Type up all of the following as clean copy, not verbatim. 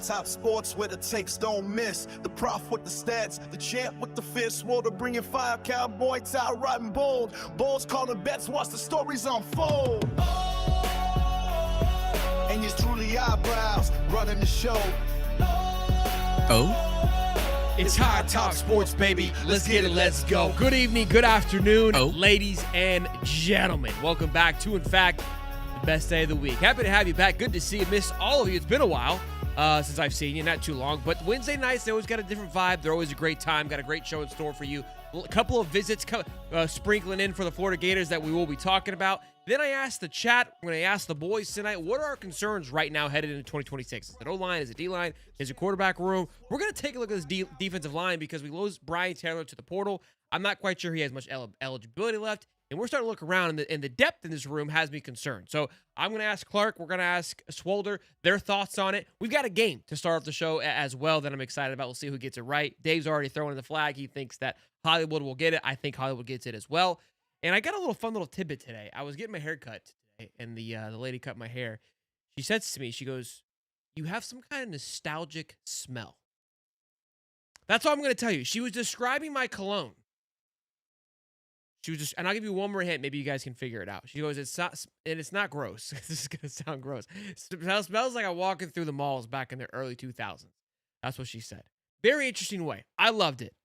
Top sports where the takes don't miss. The prof with the stats, the champ with the fist. Water bringing fire, cowboy, tie riding bold. Bulls calling bets, watch the stories unfold. And it's truly eyebrows running the show. Oh? It's High Top Sports, baby. Let's get it. Let's go. Good evening, good afternoon, ladies and gentlemen. Welcome back to, in fact, the best day of the week. Happy to have you back. Good to see you. Miss all of you. It's been a while since I've seen you. Not too long. But Wednesday nights, they always got a different vibe. They're always a great time. Got a great show in store for you. A couple of visits sprinkling in for the Florida Gators that we will be talking about. Then I asked the chat, I'm going to ask the boys tonight, what are our concerns right now headed into 2026? Is it O-line? Is it D-line? Is it quarterback room? We're going to take a look at this defensive line because we lost Brian Taylor to the portal. I'm not quite sure he has much eligibility left. And we're starting to look around, and the depth in this room has me concerned. So I'm going to ask Clark. We're going to ask Swolder their thoughts on it. We've got a game to start off the show as well that I'm excited about. We'll see who gets it right. Dave's already throwing the flag. He thinks that Hollywood will get it. I think Hollywood gets it as well. And I got a fun little tidbit today. I was getting my hair cut today, and the lady cut my hair. She says to me, she goes, "You have some kind of nostalgic smell." That's all I'm going to tell you. She was describing my cologne. She was just, and I'll give you one more hint. Maybe you guys can figure it out. She goes, it's not gross. This is going to sound gross. It smells like I'm walking through the malls back in the early 2000s. That's what she said. Very interesting way. I loved it.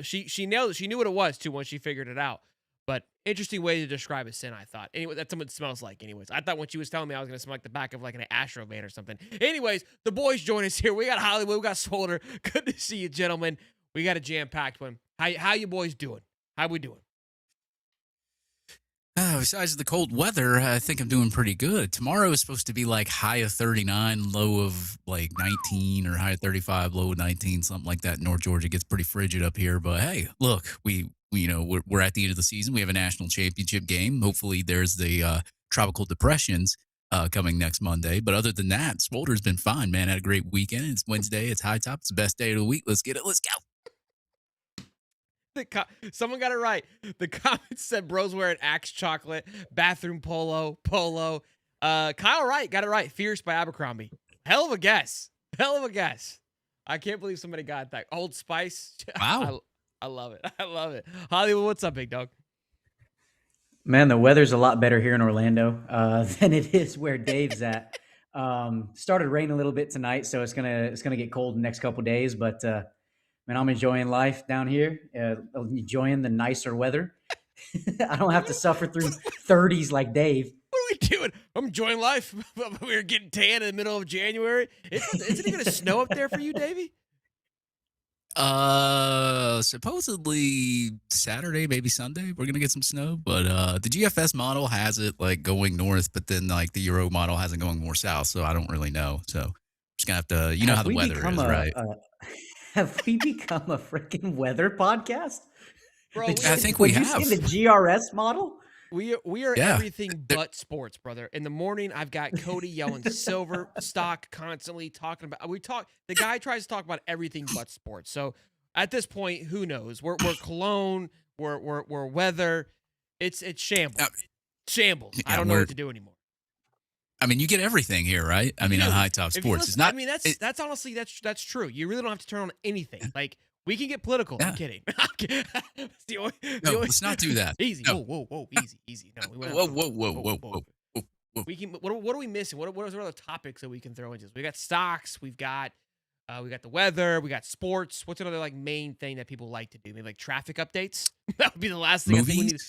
She nailed it. She knew what it was, too, once she figured it out. But interesting way to describe a sin, I thought. Anyway, that's what it smells like anyways. I thought when she was telling me I was going to smell like the back of like an Astro van or something. Anyways, the boys join us here. We got Hollywood. We got Swolder. Good to see you, gentlemen. We got a jam-packed one. How you boys doing? How we doing? Besides the cold weather, I think I'm doing pretty good. Tomorrow is supposed to be like high of 39, low of like 19, or high of 35, low of 19, something like that. North Georgia gets pretty frigid up here. But hey, look, we're at the end of the season. We have a national championship game. Hopefully there's the tropical depressions coming next Monday. But other than that, Swolder's been fine, man. Had a great weekend. It's Wednesday. It's High Top. It's the best day of the week. Let's get it. Let's go. Someone got it right. The comments said bro's wearing Axe chocolate, bathroom polo. Kyle Wright got it right. Fierce by Abercrombie. Hell of a guess. I can't believe somebody got that. Old Spice. Wow. I love it. Hollywood, what's up, big dog? Man, the weather's a lot better here in Orlando than it is where Dave's at. Started raining a little bit tonight, so it's gonna get cold in the next couple days. But man, I'm enjoying life down here. Enjoying the nicer weather. I don't have to suffer through 30s like Dave. What are we doing? I'm enjoying life. We're getting tan in the middle of January. Isn't it gonna snow up there for you, Davey? Supposedly Saturday, maybe Sunday, we're gonna get some snow. But the GFS model has it like going north, but then like the Euro model has it going more south. So I don't really know. So I'm just gonna have to, you know how the weather is, right? Have we become a freaking weather podcast? Bro, I think we have. You see the GRS model? We are everything but sports, brother. In the morning, I've got Cody yelling silver stock constantly talking about. The guy tries to talk about everything but sports. So at this point, who knows? We're cologne. We're weather. It's shambles. Shambles. Yeah, I don't know what to do anymore. I mean, you get everything here, right? I mean, on High Top Sports, it's not. I mean, that's honestly that's true. You really don't have to turn on anything. Like we can get political. Yeah. I'm kidding. Let's not do that. Easy. No. Whoa. Easy. No. Whoa. We can. What are we missing? What are other topics that we can throw into this? We got stocks. We've got the weather. We got sports. What's another like main thing that people like to do? Maybe like traffic updates. That would be the last thing. Movies? I think we need.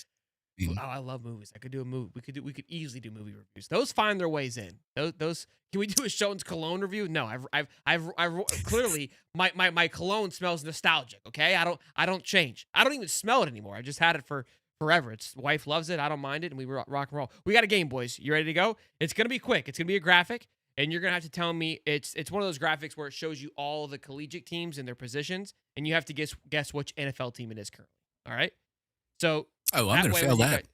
Oh, I love movies. I could do a movie. We could easily do movie reviews. Those find their ways in. Those. Can we do a Shone's cologne review? No, I've clearly my cologne smells nostalgic. Okay, I don't change. I don't even smell it anymore. I just had it for forever. It's wife loves it. I don't mind it, and we rock and roll. We got a game, boys. You ready to go? It's gonna be quick. It's gonna be a graphic, and you're gonna have to tell me it's one of those graphics where it shows you all the collegiate teams and their positions, and you have to guess which NFL team it is currently. All right. So. Oh, I'm going to fail that.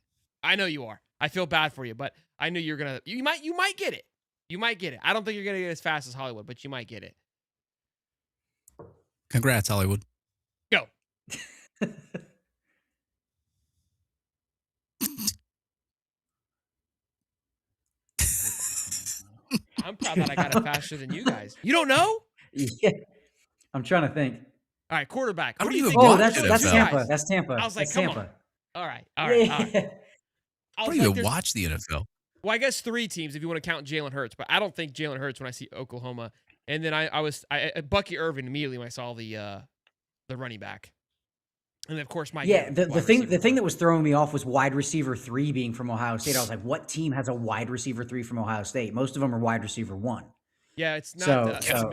I know you are. I feel bad for you, but I knew you're going to. You might get it. You might get it. I don't think you're going to get it as fast as Hollywood, but you might get it. Congrats, Hollywood. Go. I'm proud that I got it faster than you guys. You don't know? Yeah, I'm trying to think. All right, quarterback. I Who don't do you even think? Oh, watch Who's that's your NFL. Tampa. guys? That's Tampa. I was like, That's come on. Tampa. All right, all right, all right. Yeah. I I was don't like, even there's watch the NFL. well, I guess 3 teams if you want to count Jalen Hurts, but I don't think Jalen Hurts when I see Oklahoma. And then I Bucky Irvin immediately when I saw the running back, and of course my Yeah, dude, the wide thing receiver the thing one. that was throwing me off was wide receiver 3 being from Ohio State. I was like, what team has a wide receiver 3 from Ohio State? Most of them are wide receiver 1. Yeah, it's not So so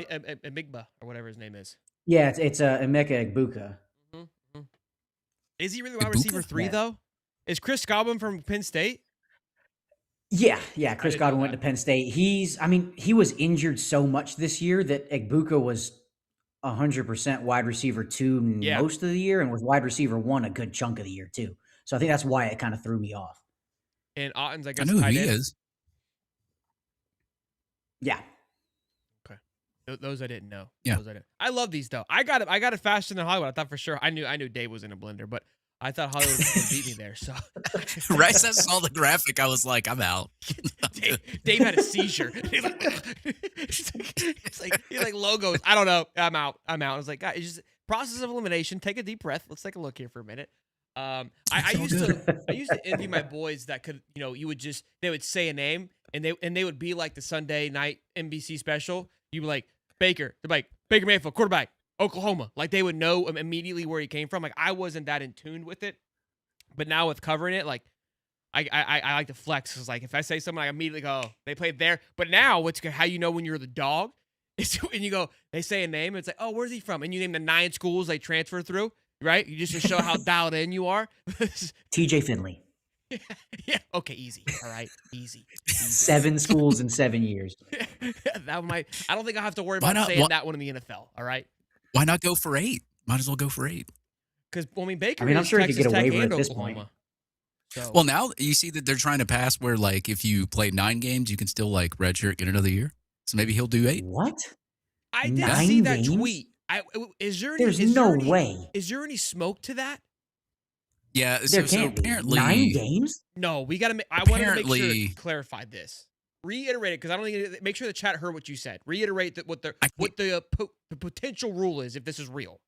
Migba or whatever his name is. yeah, it's Emeka Egbuka. Mm-hmm. Is he really wide Ibuka? receiver 3 Yeah. though? Is Chris Godwin from Penn State? Yeah, Chris didn't know Godwin went that. to Penn State. He was injured so much this year that Egbuka was 100% wide receiver 2 Yeah. most of the year and was wide receiver 1 a good chunk of the year too. So I think that's why it kind of threw me off. And Otten's, I I guess, know who tight he end. is. Yeah. Those I didn't know. Yeah. Those I didn't. I love these though. I got it faster than Hollywood. I thought for sure. I knew Dave was in a blender, but I thought Hollywood would beat me there. So Right as I saw the graphic, I was like, I'm out. Dave had a seizure. He's like logos. I don't know. I'm out. I was like, guys, it's just process of elimination. Take a deep breath. Let's take a look here for a minute. I It's all used to envy my boys that could, they would say a name and they would be like the Sunday night NBC special. You'd be like Baker. They're like Baker Mayfield, quarterback, Oklahoma. Like they would know immediately where he came from. Like I wasn't that in tune with it, but now with covering it, like I like to flex. Cause like if I say something, I immediately go, oh, they played there. But now it's how you know when you're the dog. And you go, they say a name. And it's like, oh, where's he from? And you name the 9 schools they transfer through. Right? You just to show how dialed in you are. TJ Finley. Yeah. Okay. Easy. All right. Easy. 7 schools in 7 years. That might. I don't think I'll have to worry Why about not? saying that one in the NFL. All right. Why not go for 8? Might as well go for 8. Because Baker. I'm is sure he could Texas get a Tech waiver and at this Oklahoma. point. So, Well, now you see that they're trying to pass where, like, if you play 9 games, you can still, like, redshirt, get another year. So maybe he'll do 8. What? I did 9 see that games? tweet. Is there any? There's is no there any, way. Is there any smoke to that? Yeah, There so can't be. apparently 9 games? No, we got to. I wanted to make sure Apparently- to clarify this. Reiterate it because I don't think make sure the chat heard what you said. Reiterate that what the potential rule is if this is real.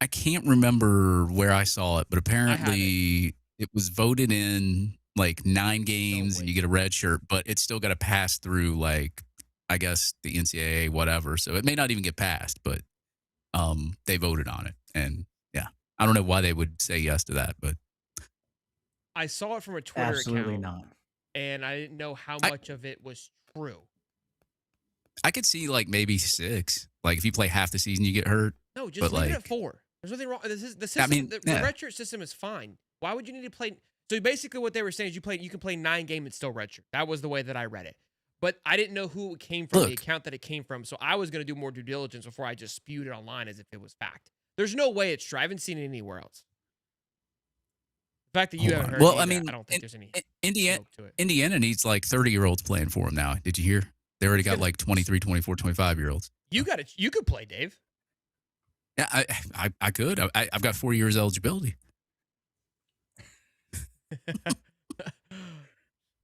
I can't remember where I saw it, but have apparently it was voted in like 9 games and you get a red shirt, but it's still got to pass through, like, I guess the NCAA, whatever. So it may not even get passed, but they voted on it. And yeah, I don't know why they would say yes to that, but I saw it from a Twitter Absolutely account, not. and I didn't know how much of it was true. I could see like maybe 6. Like if you play half the season, you get hurt. No, just But, leave it like- at 4. There's nothing wrong. The system, I mean, the yeah. redshirt system is fine. Why would you need to play? So basically, what they were saying is you can play 9 games and still redshirt. That was the way that I read it. But I didn't know who it came from, the Look. account that it came from. So I was going to do more due diligence before I just spewed it online as if it was fact. There's no way it's true. I haven't seen it anywhere else. The fact that you Hold haven't on. heard Well, any I of that, mean, I don't think there's any Indiana, smoke to it. Indiana needs like 30-year-olds playing for them now. Did you hear? They already got like 23, 24, 25-year-olds. You could play, Dave. Yeah, I could. I've got 4 years eligibility.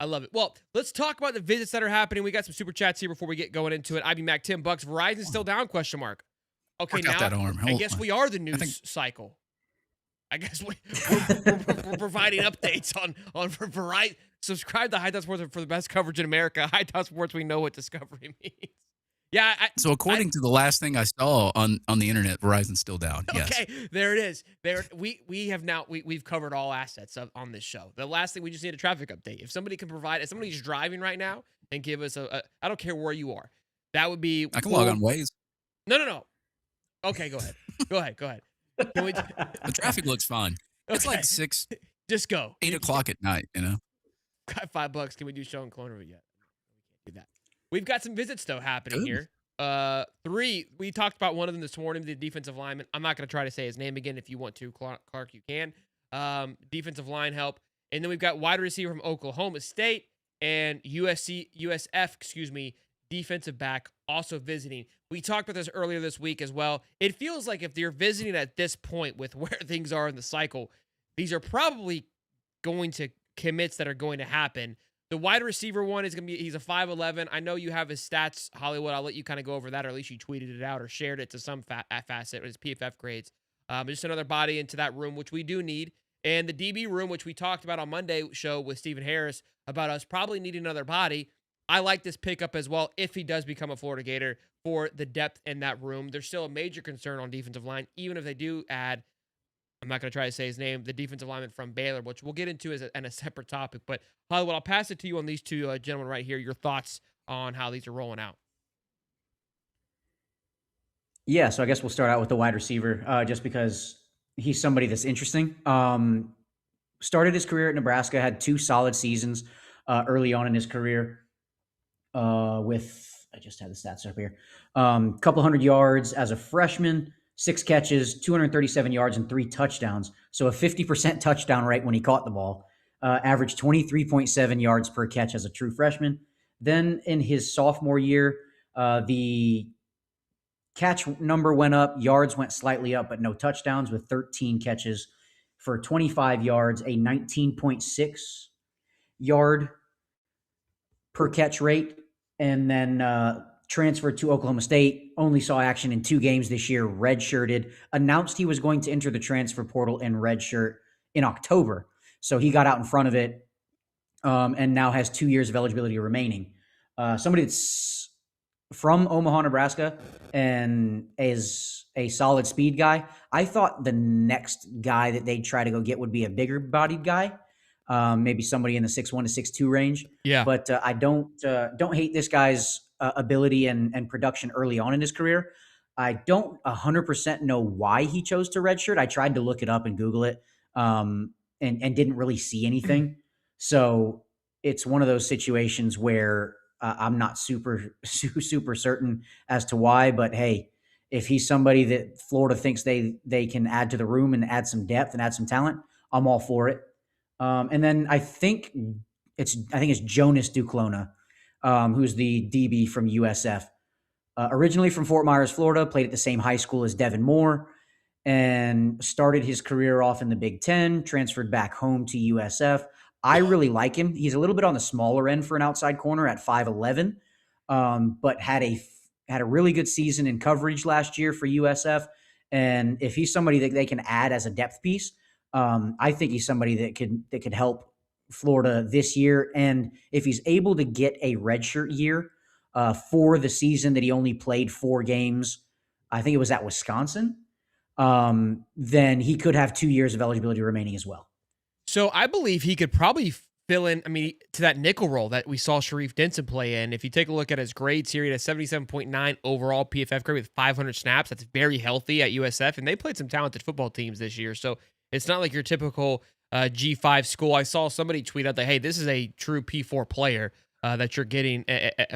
I love it. Well, let's talk about the visits that are happening. We got some super chats here before we get going into it. IB Mac, $10. Verizon's still down? Question mark. Okay, Work out now that arm. I Hold guess on. we are the news think- cycle. I guess we're providing updates on for Verizon. Subscribe to High Top Sports for the best coverage in America. High Top Sports, we know what discovery means. Yeah. So according to the last thing I saw on the internet, Verizon's still down. Yes. Okay, there it is. We've covered all assets on this show. The last thing we just need a traffic update. If somebody can provide, if somebody's driving right now and give us I don't care where you are, that would be. I can log on Waze. No. Okay, go ahead. Go ahead. Can we, The traffic looks fine. It's Okay. like 6, just go. 8 o'clock at night, you know? Got $5. Can we do show and clone of it yet? We can't do that. We've got some visits though happening Good. here. 3. We talked about one of them this morning, the defensive lineman. I'm not going to try to say his name again. If you want to, Clark, you can. Defensive line help, and then we've got wide receiver from Oklahoma State and USF, defensive back also visiting. We talked about this earlier this week as well. It feels like if you're visiting at this point with where things are in the cycle, these are probably going to commits that are going to happen. The wide receiver one is going to be, he's a 5'11". I know you have his stats, Hollywood. I'll let you kind of go over that, or at least you tweeted it out or shared it to some facet, his PFF grades. Just another body into that room, which we do need. And the DB room, which we talked about on Monday show with Stephen Harris about us probably needing another body. I like this pickup as well if he does become a Florida Gator for the depth in that room. There's still a major concern on defensive line, even if they do add, I'm not going to try to say his name, the defensive lineman from Baylor, which we'll get into as a separate topic. But Hollywood, I'll pass it to you on these two gentlemen right here. Your thoughts on how these are rolling out. Yeah, so I guess we'll start out with the wide receiver, just because he's somebody that's interesting. Started his career at Nebraska, had 2 solid seasons early on in his career I just had the stats up here, couple hundred yards as a freshman, 6 catches, 237 yards, and 3 touchdowns. So a 50% touchdown rate when he caught the ball. Averaged 23.7 yards per catch as a true freshman. Then in his sophomore year, the catch number went up, yards went slightly up, but no touchdowns, with 13 catches for 25 yards, a 19.6 yard per catch rate. And then transferred to Oklahoma State, only saw action in 2 games this year, redshirted, announced he was going to enter the transfer portal in redshirt in October. So he got out in front of it, and now has 2 years of eligibility remaining. Somebody that's from Omaha, Nebraska, and is a solid speed guy. I thought the next guy that they'd try to go get would be a bigger bodied guy. Maybe somebody in the 6'1" to 6'2" range. Yeah. But I don't hate this guy's ability and production early on in his career. I don't 100% know why he chose to redshirt. I tried to look it up and Google it, and didn't really see anything. So it's one of those situations where I'm not super certain as to why. But hey, if he's somebody that Florida thinks they can add to the room and add some depth and add some talent, I'm all for it. And then I think it's Jonas Duclona, who's the DB from USF. Originally from Fort Myers, Florida, played at the same high school as Devin Moore, and started his career off in the Big Ten, transferred back home to USF. I really like him. He's a little bit on the smaller end for an outside corner at 5'11", but had a really good season in coverage last year for USF. And if he's somebody that they can add as a depth piece, I think he's somebody that could help Florida this year. And if he's able to get a redshirt year for the season that he only played 4 games, I think it was at Wisconsin, then he could have 2 years of eligibility remaining as well. So I believe he could probably fill in, to that nickel role that we saw Sharif Denson play in. If you take a look at his grades here, he had a 77.9 overall PFF grade with 500 snaps. That's very healthy at USF, and they played some talented football teams this year. So it's not like your typical G5 school. I saw somebody tweet out that, hey, this is a true P4 player that you're getting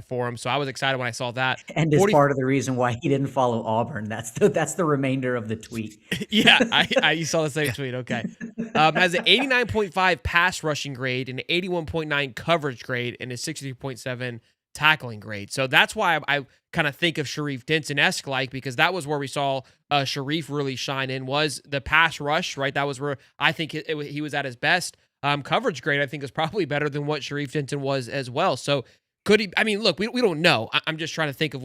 for him. So I was excited when I saw that. And is part of the reason why he didn't follow Auburn. That's the remainder of the tweet. Yeah, you saw the same tweet. Okay. Has an 89.5 pass rushing grade, an 81.9 coverage grade, and a 63.7 tackling grade. So that's why I kind of think of Sharif Denson-esque, because that was where we saw Sharif really shine in, was the pass rush, right? That was where I think he was at his best. Coverage grade, I think, is probably better than what Sharif Denson was as well. So could he? Look, we don't know. I'm just trying to think of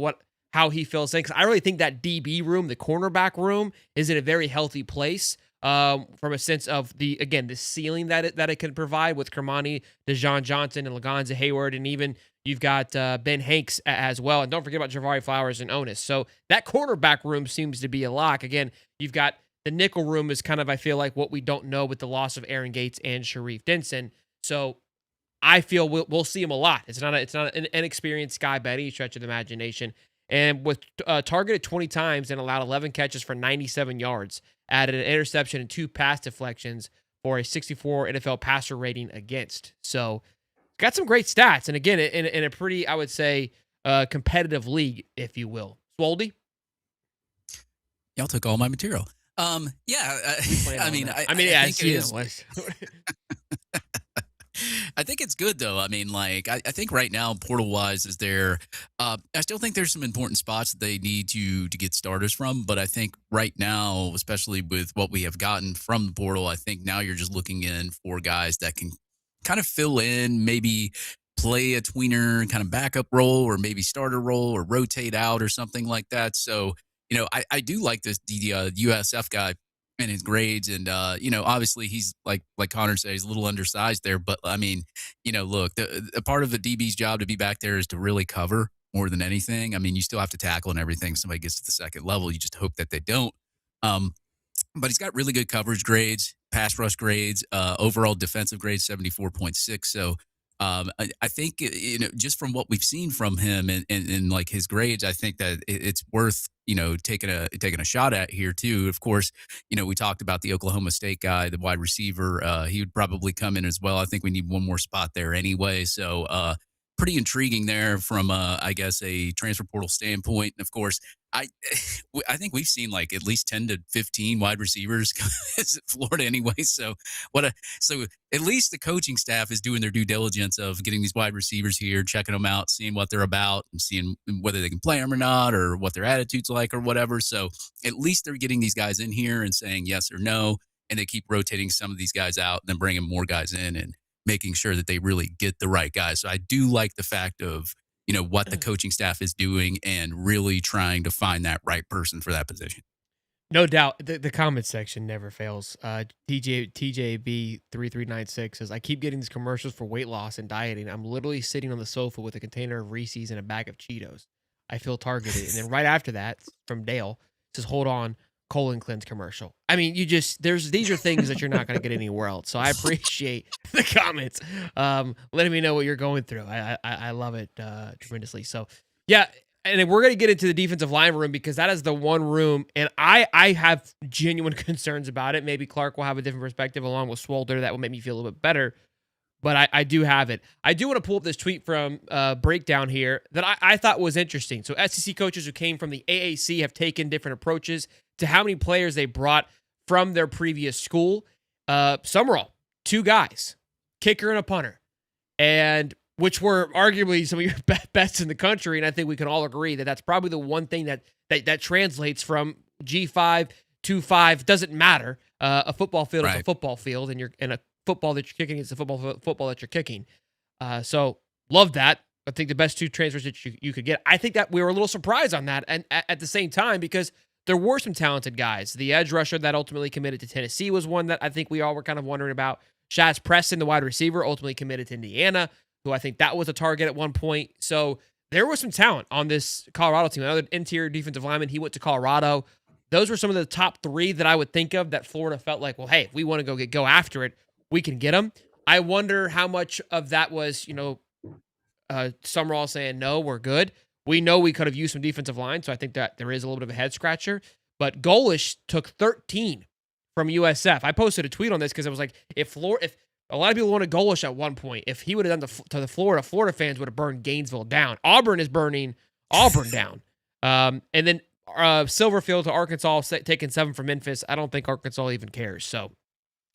how he feels. Because I really think that DB room, the cornerback room, is in a very healthy place. From a sense of the ceiling that it can provide with Kermani, DeJon Johnson, and Lagonza Hayward, and even you've got Ben Hanks as well. And don't forget about Javari Flowers and Onis. So that cornerback room seems to be a lock. Again, you've got the nickel room is kind of, I feel like, what we don't know with the loss of Aaron Gates and Sharif Denson. So I feel we'll see him a lot. It's not an inexperienced guy by any stretch of the imagination. And with targeted 20 times and allowed 11 catches for 97 yards, added an interception and 2 pass deflections for a 64 NFL passer rating against. So got some great stats. And again, in a pretty, I would say, competitive league, if you will. Swoldy? Y'all took all my material. I think it's good though. I think right now, portal wise, is there. I still think there's some important spots that they need to get starters from. But I think right now, especially with what we have gotten from the portal, I think now you're just looking in for guys that can kind of fill in, maybe play a tweener kind of backup role, or maybe starter role, or rotate out or something like that. So, I do like the USF guy and his grades. And, obviously he's like Connor said, he's a little undersized there. But I mean, look, the part of the DB's job to be back there is to really cover more than anything. I mean, you still have to tackle and everything. Somebody gets to the second level. You just hope that they don't. But he's got really good coverage grades, pass rush grades, overall defensive grades, 74.6. So I think, just from what we've seen from him and like his grades, I think that it's worth, taking a shot at here too. Of course, we talked about the Oklahoma State guy, the wide receiver. He would probably come in as well. I think we need one more spot there anyway. So pretty intriguing there from, I guess, a transfer portal standpoint. And of course, I think we've seen like at least 10 to 15 wide receivers at Florida anyway. So so at least the coaching staff is doing their due diligence of getting these wide receivers here, checking them out, seeing what they're about, and seeing whether they can play them or not, or what their attitude's like or whatever. So at least they're getting these guys in here and saying yes or no, and they keep rotating some of these guys out and then bringing more guys in and making sure that they really get the right guys. So I do like the fact of, what the coaching staff is doing and really trying to find that right person for that position. No doubt. The comment section never fails. TJB3396 says, I keep getting these commercials for weight loss and dieting. I'm literally sitting on the sofa with a container of Reese's and a bag of Cheetos. I feel targeted. And then right after that, from Dale, says, hold on, colon cleanse commercial. I mean, these are things that you're not going to get anywhere else. So I appreciate the comments, letting me know what you're going through. I love it tremendously. So yeah, and we're going to get into the defensive line room, because that is the one room, and I have genuine concerns about it. Maybe Clark will have a different perspective along with Swolder that will make me feel a little bit better. But I do have it. I do want to pull up this tweet from Breakdown here that I thought was interesting. So SEC coaches who came from the AAC have taken different approaches to how many players they brought from their previous school. Summerall, 2 guys, kicker and a punter, and which were arguably some of your best in the country. And I think we can all agree that that's probably the one thing that translates from G5 to 5. Doesn't matter. A football field is a football field, and a football that you're kicking is the football that you're kicking. So love that. I think the best 2 transfers that you could get. I think that we were a little surprised on that, and at the same time, because there were some talented guys. The edge rusher that ultimately committed to Tennessee was one that I think we all were kind of wondering about. Shaz Preston, the wide receiver, ultimately committed to Indiana, who I think that was a target at one point. So there was some talent on this Colorado team. Another interior defensive lineman, he went to Colorado. Those were some of the top 3 that I would think of that Florida felt like, well, hey, if we want to go after it, we can get them. I wonder how much of that was, Summerall saying, no, we're good. We know we could have used some defensive line, so I think that there is a little bit of a head scratcher. But Golish took 13 from USF. I posted a tweet on this because I was like, if a lot of people wanted Golish at one point, if he would have done to the Florida fans would have burned Gainesville down. Auburn is burning Auburn down. And then Silverfield to Arkansas, taking 7 from Memphis. I don't think Arkansas even cares. So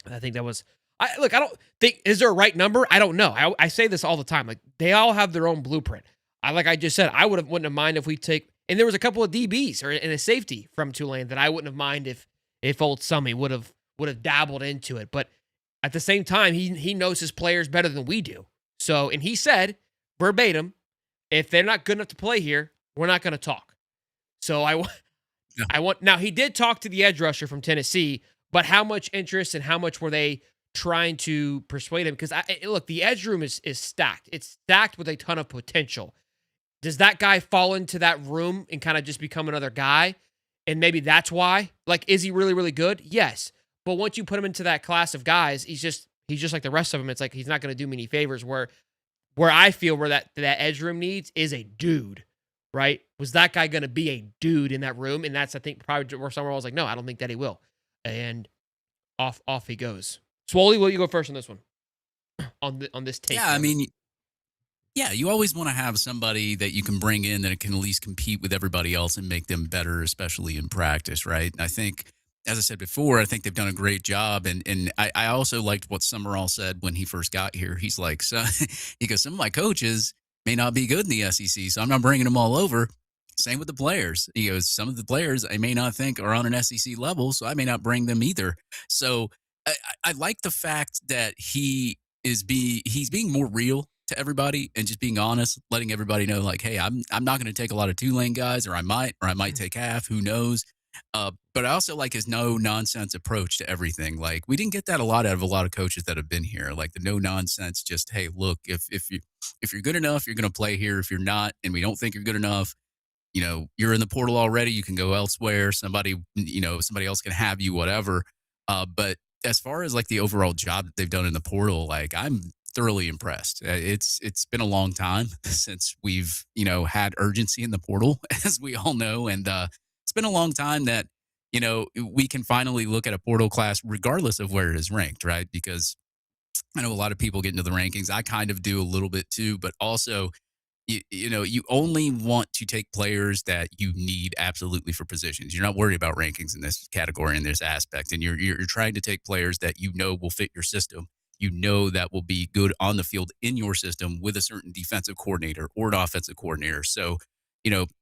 I think that was... I don't think, is there a right number? I don't know. I say this all the time. Like, they all have their own blueprint. Like I just said, I wouldn't have minded if we take, and there was a couple of DBs and a safety from Tulane that I wouldn't have minded if old Summy would have dabbled into it. But at the same time, he knows his players better than we do. So, and he said verbatim, if they're not good enough to play here, we're not going to talk. So I want, now he did talk to the edge rusher from Tennessee, but how much interest and how much were they trying to persuade him? Because look, the edge room is stacked. It's stacked with a ton of potential. Does that guy fall into that room and kind of just become another guy? And maybe that's why. Like, is he really, really good? Yes. But once you put him into that class of guys, he's just like the rest of them. It's like he's not going to do me any favors. Where I feel where that edge room needs is a dude, right? Was that guy going to be a dude in that room? And that's, I think, probably where somewhere I was like, no, I don't think that he will. And off he goes. Swoley, will you go first on this one? On this take? Yeah, I mean, yeah, you always want to have somebody that you can bring in that can at least compete with everybody else and make them better, especially in practice, right? And I think, as I said before, I think they've done a great job. And I also liked what Summerall said when he first got here. He's like, he goes, some of my coaches may not be good in the SEC, so I'm not bringing them all over. Same with the players. He goes, some of the players I may not think are on an SEC level, so I may not bring them either. So I like the fact that he he's being more real to everybody and just being honest, letting everybody know like, hey, I'm not going to take a lot of Tulane guys, or I might take half, who knows. But I also like his no nonsense approach to everything. Like we didn't get that a lot out of a lot of coaches that have been here. Like the no nonsense, just hey, look, if you're good enough, you're going to play here. If you're not, and we don't think you're good enough, you're in the portal already. You can go elsewhere. Somebody else can have you, whatever. But as far as like the overall job that they've done in the portal, like I'm thoroughly impressed. It's been a long time since we've had urgency in the portal, as we all know, and it's been a long time that we can finally look at a portal class regardless of where it is ranked, right? Because I know a lot of people get into the rankings. I kind of do a little bit too, but also you only want to take players that you need absolutely for positions. You're not worried about rankings in this category, in this aspect, and you're trying to take players that will fit your system. That will be good on the field in your system with a certain defensive coordinator or an offensive coordinator. So,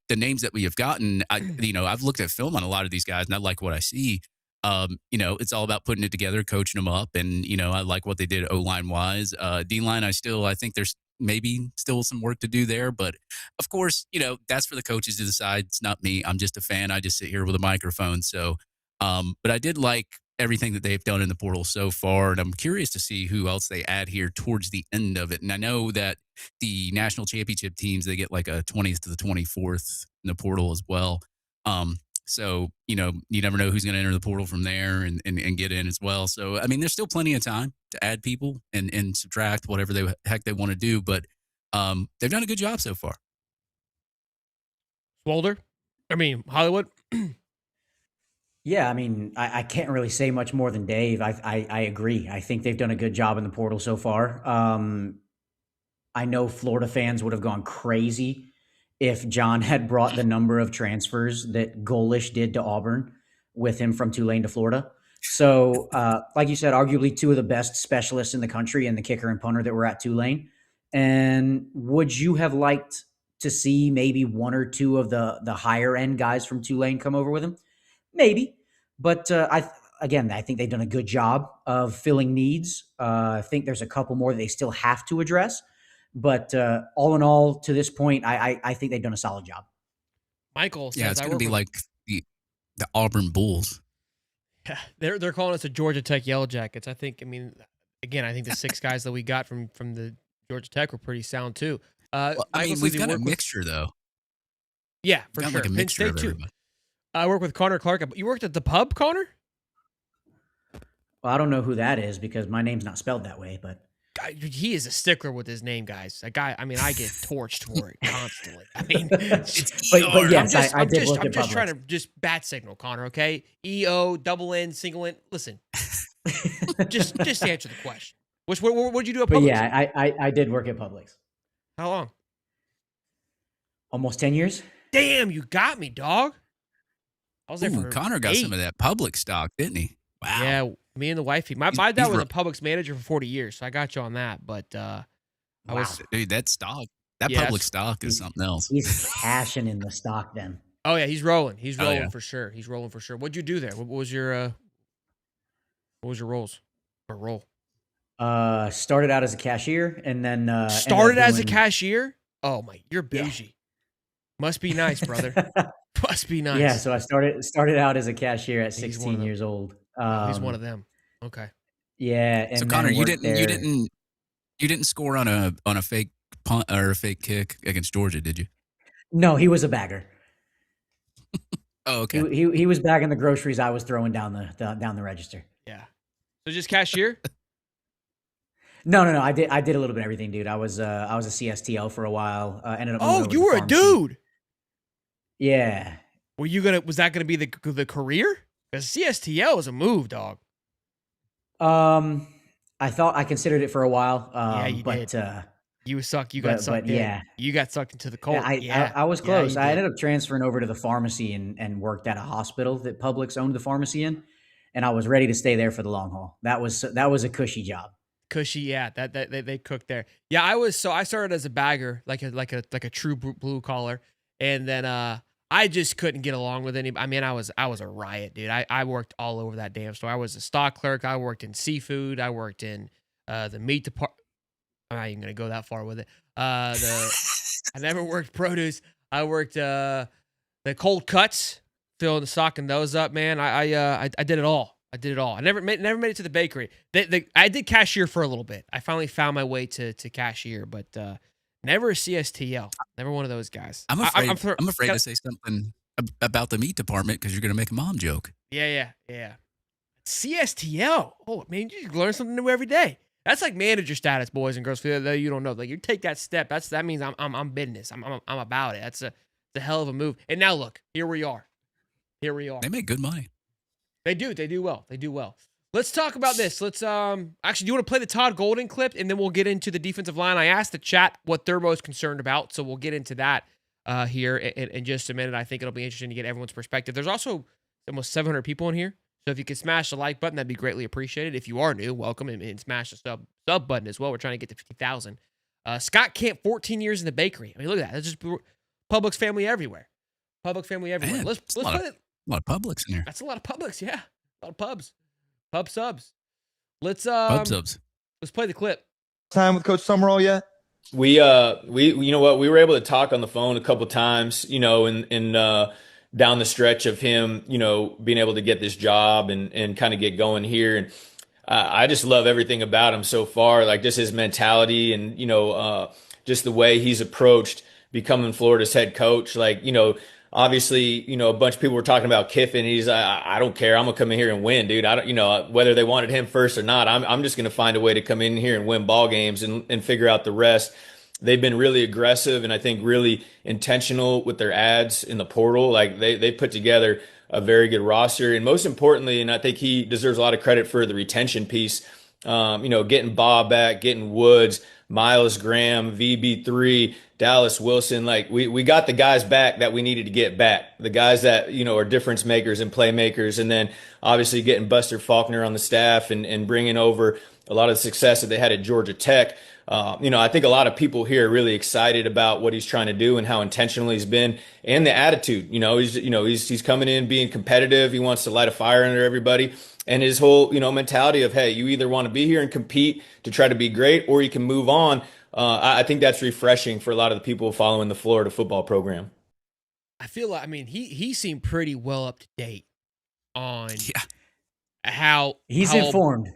the names that we have gotten, I've looked at film on a lot of these guys, and I like what I see. It's all about putting it together, coaching them up, and I like what they did O-line wise. D-line, I think there's maybe still some work to do there, but of course, that's for the coaches to decide. It's not me. I'm just a fan. I just sit here with a microphone. So, but I did like everything that they've done in the portal so far, and I'm curious to see who else they add here towards the end of it. And I know that the national championship teams, they get like a 20th to the 24th in the portal as well. So, you never know who's going to enter the portal from there and get in as well. So, I mean, there's still plenty of time to add people and subtract whatever the heck they want to do. But they've done a good job so far. Hollywood? Yeah, I mean, I can't really say much more than Dave. I agree. I think they've done a good job in the portal so far. I know Florida fans would have gone crazy if John had brought the number of transfers that Golish did to Auburn with him from Tulane to Florida. So, like you said, arguably two of the best specialists in the country and the kicker and punter that were at Tulane. And would you have liked to see maybe one or two of the higher end guys from Tulane come over with him? Maybe. But I think they've done a good job of filling needs. I think there's a couple more that they still have to address. But all in all, to this point, I think they've done a solid job. Michael says, yeah, it's going to be like the Auburn Bulls. Yeah, they're calling us the Georgia Tech Yellow Jackets. I think the 6 guys that we got from the Georgia Tech were pretty sound too. We've got a mixture though. Yeah, for sure. Like a mixture of everybody. I work with Connor Clark. You worked at the pub, Connor? Well, I don't know who that is because my name's not spelled that way, but he is a stickler with his name, guys. A guy. I get torched for it constantly. but yes, I did look at I'm just Publix. trying to just bat signal, Connor. Okay, EO, double N, single N. Listen, just answer the question. What'd you do at Publix? But yeah, I did work at Publix. How long? Almost 10 years. Damn, you got me, dog. I was there for Connor got 8. some of that Publix stock, didn't he? Wow. Yeah, me and the wifey. My dad was a Publix manager for 40 years, so I got you on that. But Dude, that stock, Publix stock is something else. He's cashing in the stock then. Oh yeah, he's rolling. He's rolling for sure. He's rolling for sure. What'd you do there? What was your roles or role? Started out as a cashier and then started as a cashier. Oh my, you're bougie. Yeah. Must be nice, brother. Must be nice. Yeah, so I started out as a cashier at 16 years old. He's one of them. Okay. Yeah. And so Connor, you didn't score on a fake punt or a fake kick against Georgia, did you? No, he was a bagger. Oh, okay. He was bagging the groceries I was throwing down the register. Yeah. So just cashier? No. I did a little bit of everything, dude. I was a CSTL for a while. Ended up. Oh, you were a dude. Yeah. Was that gonna be the career? Because CSTL is a move, dog. I considered it for a while. Yeah, you did. You sucked. You got sucked in. Yeah. You got sucked into the cold. I was close. Yeah, I ended up transferring over to the pharmacy and worked at a hospital that Publix owned the pharmacy in, and I was ready to stay there for the long haul. That was a cushy job. Cushy, yeah. That they cooked there. Yeah, I started as a bagger, like a true blue collar, and then I just couldn't get along with anybody. I mean, I was a riot, dude. I worked all over that damn store. I was a stock clerk. I worked in seafood. I worked in the meat department. I'm not even gonna go that far with it. I never worked produce. I worked the cold cuts, filling the stocking those up. Man, I did it all. I did it all. I never made it to the bakery. I did cashier for a little bit. I finally found my way to cashier, but never a CSTL. Never one of those guys. I'm afraid to say something about the meat department because you're going to make a mom joke. Yeah. CSTL. Oh, man, you learn something new every day. That's like manager status, boys and girls. For those you don't know, like you take that step. That means I'm business. I'm about it. That's a hell of a move. And now look, here we are. They make good money. They do well. Let's talk about this. Let's actually, do you want to play the Todd Golden clip, and then we'll get into the defensive line? I asked the chat what they're most concerned about, so we'll get into that here in just a minute. I think it'll be interesting to get everyone's perspective. There's also almost 700 people in here, so if you could smash the like button, that'd be greatly appreciated. If you are new, welcome, and smash the sub button as well. We're trying to get to 50,000. Scott Camp, 14 years in the bakery. I mean, look at that. That's just Publix family everywhere. Man, Let's play it. A lot of Publix in here. That's a lot of Publix, yeah. A lot of pubs. Pub subs. Let's Pub subs. Let's play the clip. Time with Coach Summerall yet? We you know what, we were able to talk on the phone a couple times, you know, and down the stretch of him, you know, being able to get this job and kind of get going here. And I just love everything about him so far, like just his mentality and, you know, just the way he's approached becoming Florida's head coach. Like, you know, obviously, you know, a bunch of people were talking about Kiffin. He's, I don't care. I'm gonna come in here and win, dude. I don't, you know, whether they wanted him first or not, I'm just gonna find a way to come in here and win ball games and figure out the rest. They've been really aggressive and I think really intentional with their ads in the portal. Like they put together a very good roster, and most importantly, and I think he deserves a lot of credit for the retention piece. You know, getting Bob back, getting Woods, Miles Graham, VB3, Dallas Wilson. Like we got the guys back that we needed to get back. The guys that, you know, are difference makers and playmakers. And then obviously getting Buster Faulkner on the staff and bringing over a lot of the success that they had at Georgia Tech. You know, I think a lot of people here are really excited about what he's trying to do and how intentional he's been and the attitude. You know, he's coming in being competitive. He wants to light a fire under everybody. And his whole, you know, mentality of, hey, you either want to be here and compete to try to be great or you can move on. I think that's refreshing for a lot of the people following the Florida football program. I feel like, I mean, he seemed pretty well up to date on how he's informed.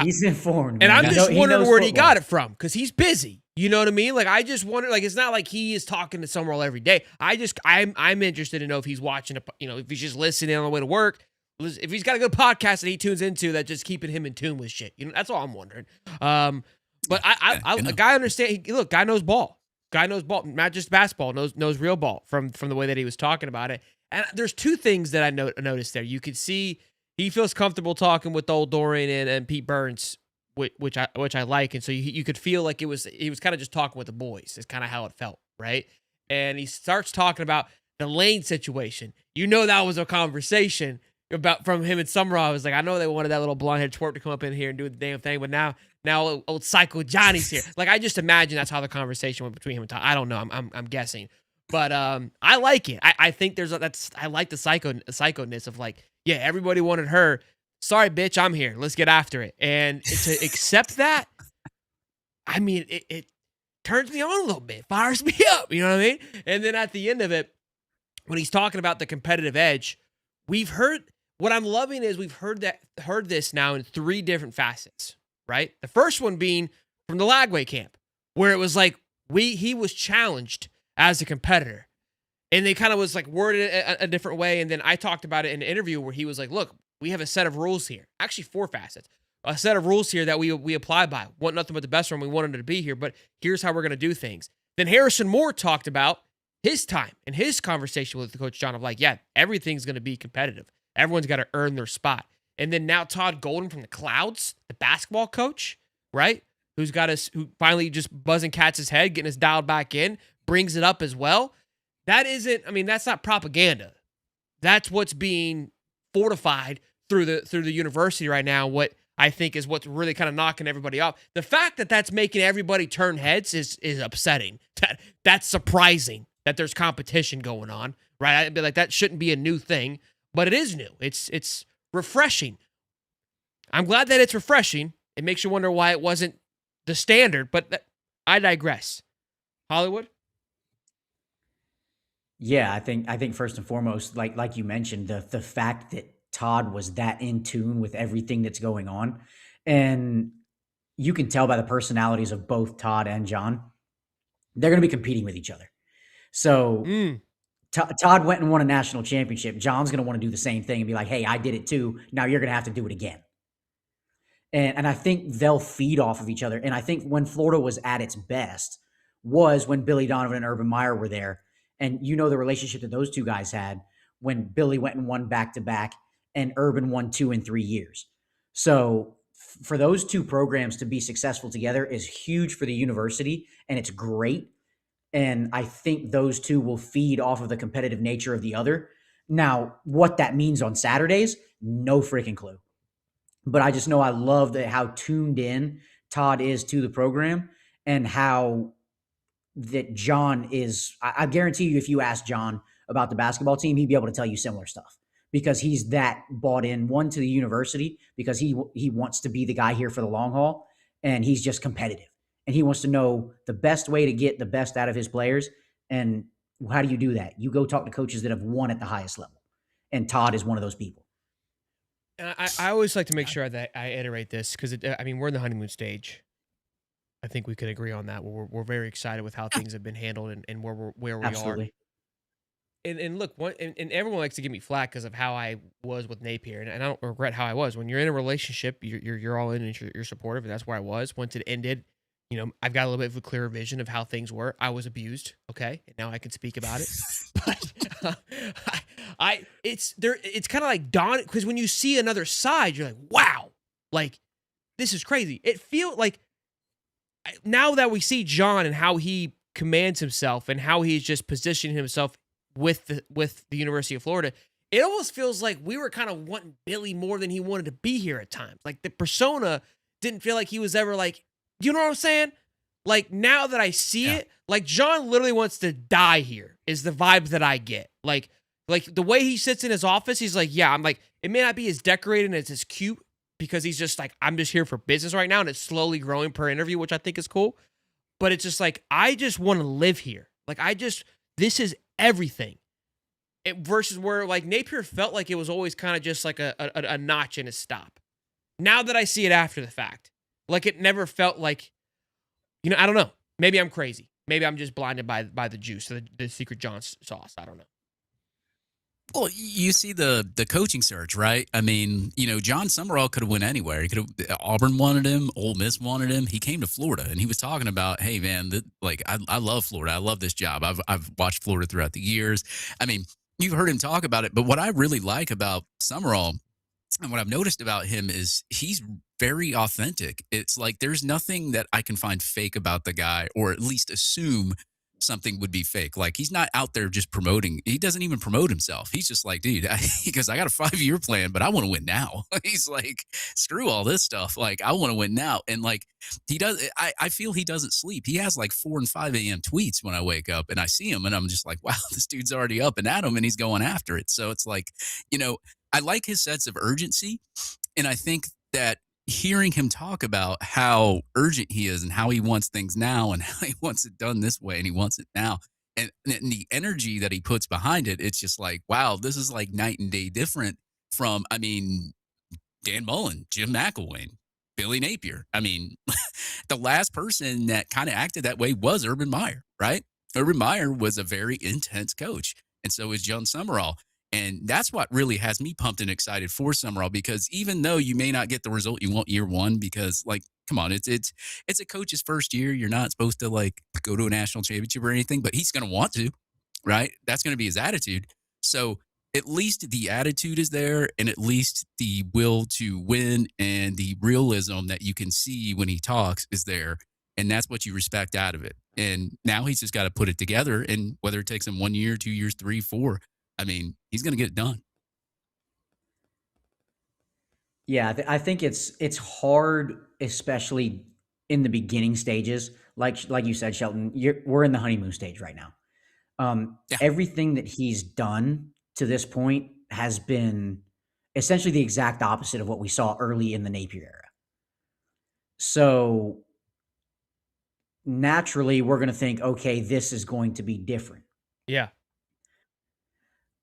He's informed. And man. I'm just wondering where he football. got it from, because he's busy. You know what I mean? Like, I just wonder, like, it's not like he is talking to Summerall every day. I'm interested to know if he's watching, you know, if he's just listening on the way to work, if he's got a good podcast that he tunes into that's just keeping him in tune with shit. You know, that's all I'm wondering. But a guy understand. Look, guy knows ball. Guy knows ball, not just basketball. Knows real ball from the way that he was talking about it. And there's two things that I noticed there. You could see he feels comfortable talking with Old Dorian and Pete Burns, which I like. And so you could feel like he was kind of just talking with the boys. Is kind of how it felt, right? And he starts talking about the Lane situation. You know, that was a conversation about from him and Summerall. I was like, I know they wanted that little blonde-head twerp to come up in here and do the damn thing, but now old Psycho Johnny's here. Like, I just imagine that's how the conversation went between him and Todd. I don't know. I'm guessing, but I like it. I think I like the psycho-ness of like, yeah, everybody wanted her. Sorry, bitch, I'm here. Let's get after it. And to accept that, I mean, it turns me on a little bit, fires me up. You know what I mean? And then at the end of it, when he's talking about the competitive edge, we've heard. What I'm loving is we've heard this now in three different facets, right? The first one being from the Lagway camp, where it was like he was challenged as a competitor, and they kind of was like worded a different way. And then I talked about it in an interview where he was like, "Look, we have a set of rules here. Actually, four facets. A set of rules here that we apply by. Want nothing but the best from. We wanted to be here, but here's how we're going to do things." Then Harrison Moore talked about his time and his conversation with Coach John of like, yeah, everything's going to be competitive. Everyone's got to earn their spot. And then now Todd Golden from the Clouds, the basketball coach, right? Who finally just buzzing Katz's head, getting us dialed back in, brings it up as well. That's not propaganda. That's what's being fortified through the university right now. What I think is what's really kind of knocking everybody off. The fact that that's making everybody turn heads is upsetting. That's surprising that there's competition going on, right? I'd be like, that shouldn't be a new thing. But it is new. It's refreshing. I'm glad that it's refreshing. It makes you wonder why it wasn't the standard, but I digress. Hollywood? Yeah, I think first and foremost, like you mentioned, the fact that Todd was that in tune with everything that's going on, and you can tell by the personalities of both Todd and John, they're going to be competing with each other. So Todd went and won a national championship. John's going to want to do the same thing and be like, "Hey, I did it too. Now you're going to have to do it again." And I think they'll feed off of each other. And I think when Florida was at its best was when Billy Donovan and Urban Meyer were there. And you know the relationship that those two guys had when Billy went and won back-to-back and Urban won 2 in 3 years. So for those two programs to be successful together is huge for the university, and it's great. And I think those two will feed off of the competitive nature of the other. Now, what that means on Saturdays, no freaking clue. But I just know I love how tuned in Todd is to the program and how that John is. I guarantee you, if you ask John about the basketball team, he'd be able to tell you similar stuff because he's that bought in, one, to the university because he wants to be the guy here for the long haul, and he's just competitive. And he wants to know the best way to get the best out of his players. And how do you do that? You go talk to coaches that have won at the highest level. And Todd is one of those people. And I always like to make sure that I iterate this because, we're in the honeymoon stage. I think we could agree on that. We're very excited with how things have been handled and where we Absolutely. are. And look, and everyone likes to give me flack because of how I was with Napier, and I don't regret how I was. When you're in a relationship, you're all in and you're supportive, and that's where I was. Once it ended, I've got a little bit of a clearer vision of how things were. I was abused, okay, and now I can speak about it. But it's kind of like dawn, because when you see another side, you're like, wow, like this is crazy. It feels like now that we see John and how he commands himself and how he's just positioning himself with the University of Florida, it almost feels like we were kind of wanting Billy more than he wanted to be here at times. Like the persona didn't feel like he was ever like, you know what I'm saying? Like now that I see it, like John literally wants to die here is the vibe that I get. Like the way he sits in his office, he's like, yeah, I'm like, it may not be as decorated and as cute because he's just like, I'm just here for business right now. And it's slowly growing per interview, which I think is cool. But it's just like, I just want to live here. Like this is everything. Versus where like Napier felt like it was always kind of just like a notch in his stop. Now that I see it after the fact, like it never felt like, I don't know. Maybe I'm crazy. Maybe I'm just blinded by the juice, the secret John sauce. I don't know. Well, you see the coaching search, right? I mean, John Summerall could have went anywhere. Auburn wanted him, Ole Miss wanted him. He came to Florida, and he was talking about, hey man, I love Florida. I love this job. I've watched Florida throughout the years. I mean, you've heard him talk about it, but what I really like about Summerall and what I've noticed about him is he's very authentic. It's like there's nothing that I can find fake about the guy, or at least assume something would be fake. Like he's not out there just promoting. He doesn't even promote himself. He's just like, dude, he goes, I got a 5-year plan, but I want to win now. He's like, screw all this stuff. Like I want to win now. And like he does, I feel he doesn't sleep. He has like 4 and 5 a.m. tweets when I wake up and I see him and I'm just like, wow, this dude's already up and at him and he's going after it. So it's like, I like his sense of urgency. And I think that hearing him talk about how urgent he is and how he wants things now and how he wants it done this way and he wants it now and the energy that he puts behind it, it's just like, wow, this is like night and day different from, Dan Mullen, Jim McElwain, Billy Napier. The last person that kind of acted that way was Urban Meyer, right? Urban Meyer was a very intense coach. And so is John Summerall. And that's what really has me pumped and excited for Summerall, because even though you may not get the result you want year one, because like, come on, it's a coach's first year. You're not supposed to like go to a national championship or anything, but he's going to want to, right? That's going to be his attitude. So at least the attitude is there, and at least the will to win and the realism that you can see when he talks is there. And that's what you respect out of it. And now he's just got to put it together. And whether it takes him 1 year, 2 years, 3, 4, he's going to get it done. Yeah, I think it's hard, especially in the beginning stages. Like you said, Shelton, we're in the honeymoon stage right now. Everything that he's done to this point has been essentially the exact opposite of what we saw early in the Napier era. So naturally, we're going to think, okay, this is going to be different. Yeah.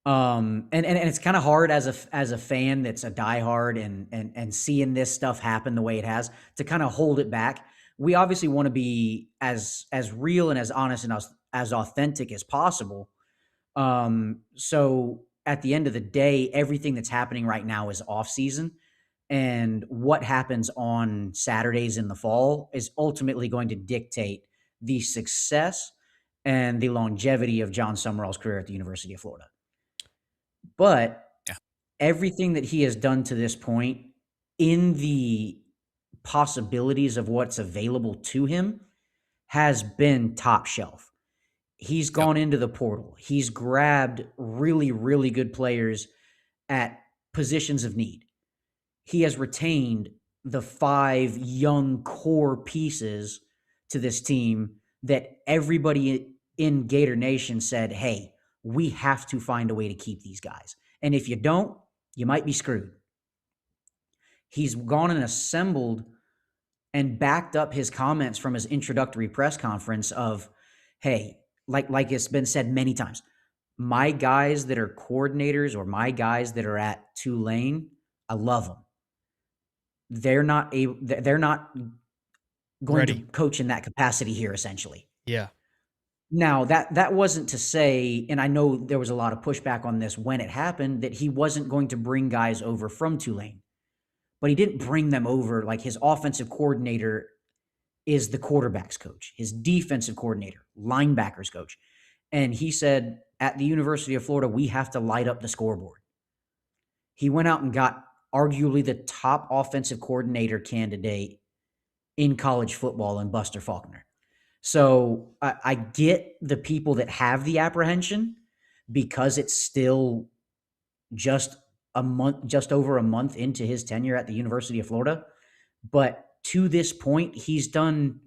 And it's kind of hard as a fan that's a diehard and seeing this stuff happen the way it has to kind of hold it back. We obviously want to be as real and as honest and as authentic as possible. So at the end of the day, everything that's happening right now is off season, and what happens on Saturdays in the fall is ultimately going to dictate the success and the longevity of John Summerall's career at the University of Florida. But Yeah. everything that he has done to this point in the possibilities of what's available to him has been top shelf. He's gone into the portal. He's grabbed really, really good players at positions of need. He has retained the 5 young core pieces to this team that everybody in Gator Nation said, hey, we have to find a way to keep these guys. And if you don't, you might be screwed. He's gone and assembled and backed up his comments from his introductory press conference of, hey, like it's been said many times, my guys that are coordinators or my guys that are at Tulane, I love them. They're not going Ready. to coach in that capacity here, essentially. Yeah. Now, that wasn't to say, and I know there was a lot of pushback on this when it happened, that he wasn't going to bring guys over from Tulane. But he didn't bring them over. Like, his offensive coordinator is the quarterback's coach, his defensive coordinator, linebackers coach. And he said, at the University of Florida, we have to light up the scoreboard. He went out and got arguably the top offensive coordinator candidate in college football in Buster Faulkner. So I get the people that have the apprehension because it's still just over a month into his tenure at the University of Florida. But to this point, he's done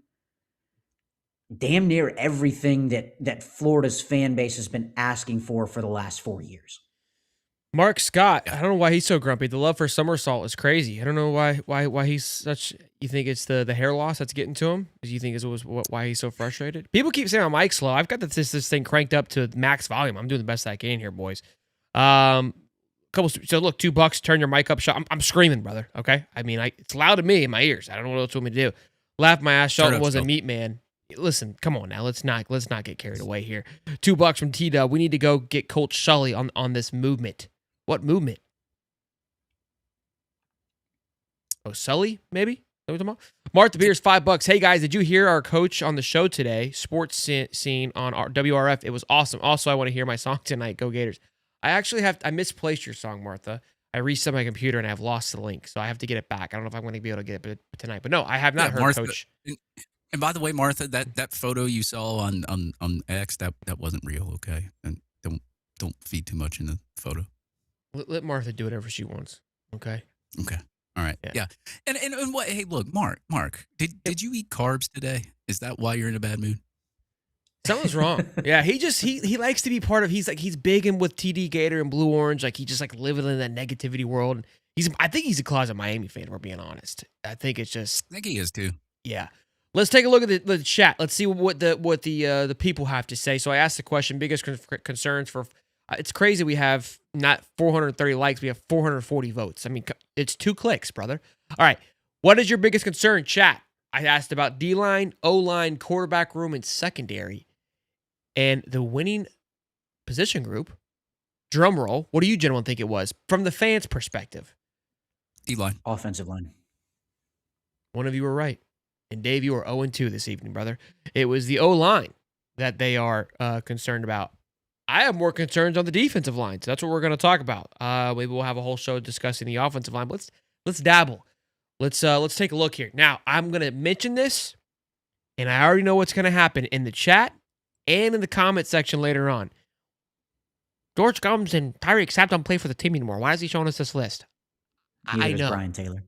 damn near everything that Florida's fan base has been asking for the last 4 years. Mark Scott, I don't know why he's so grumpy. The love for Somersault is crazy. I don't know why he's such. You think it's the hair loss that's getting to him? Do you think why he's so frustrated? People keep saying my mic's slow. I've got this thing cranked up to max volume. I'm doing the best I can here, boys. So look, $2. Turn your mic up. I'm screaming, brother. Okay, I mean, it's loud to me in my ears. I don't know what else you want me to do. Laugh my ass. Shelton was a meat man. Listen, come on now. Let's not get carried away here. $2 from T-Dub. We need to go get Coach Sully on this movement. What movement? Oh, Sully, maybe? Martha Beers, $5. Hey guys, did you hear our coach on the show today? Sports scene on our WRF. It was awesome. Also, I want to hear my song tonight. Go Gators. I misplaced your song, Martha. I reset my computer and I've lost the link, so I have to get it back. I don't know if I'm going to be able to get it tonight, but no, I have not heard Martha, Coach. And by the way, Martha, that photo you saw on X, that wasn't real. Okay, and don't feed too much in the photo. Let Martha do whatever she wants. Okay. Okay. All right. Yeah. And what? Hey, look, Mark. Did you eat carbs today? Is that why you're in a bad mood? Something's wrong. Yeah. He likes to be part of. He's big in with TD Gator and Blue Orange. Like he just living in that negativity world. I think he's a closet Miami fan. If we're being honest. I think it's just. I think he is too. Yeah. Let's take a look at the chat. Let's see what the people have to say. So I asked the question: biggest concerns for. It's crazy we have not 430 likes. We have 440 votes. I mean, it's 2 clicks, brother. All right. What is your biggest concern, chat? I asked about D-line, O-line, quarterback room, and secondary. And the winning position group, drum roll, what do you gentlemen think it was? From the fans' perspective. D-line. Offensive line. One of you were right. And Dave, you are 0-2 this evening, brother. It was the O-line that they are concerned about. I have more concerns on the defensive line, so that's what we're going to talk about. Maybe we'll have a whole show discussing the offensive line, but let's dabble. Let's take a look here. Now, I'm going to mention this, and I already know what's going to happen in the chat and in the comment section later on. George Gums and Tyreek Sapp don't play for the team anymore. Why is he showing us this list? I know. Brian Taylor.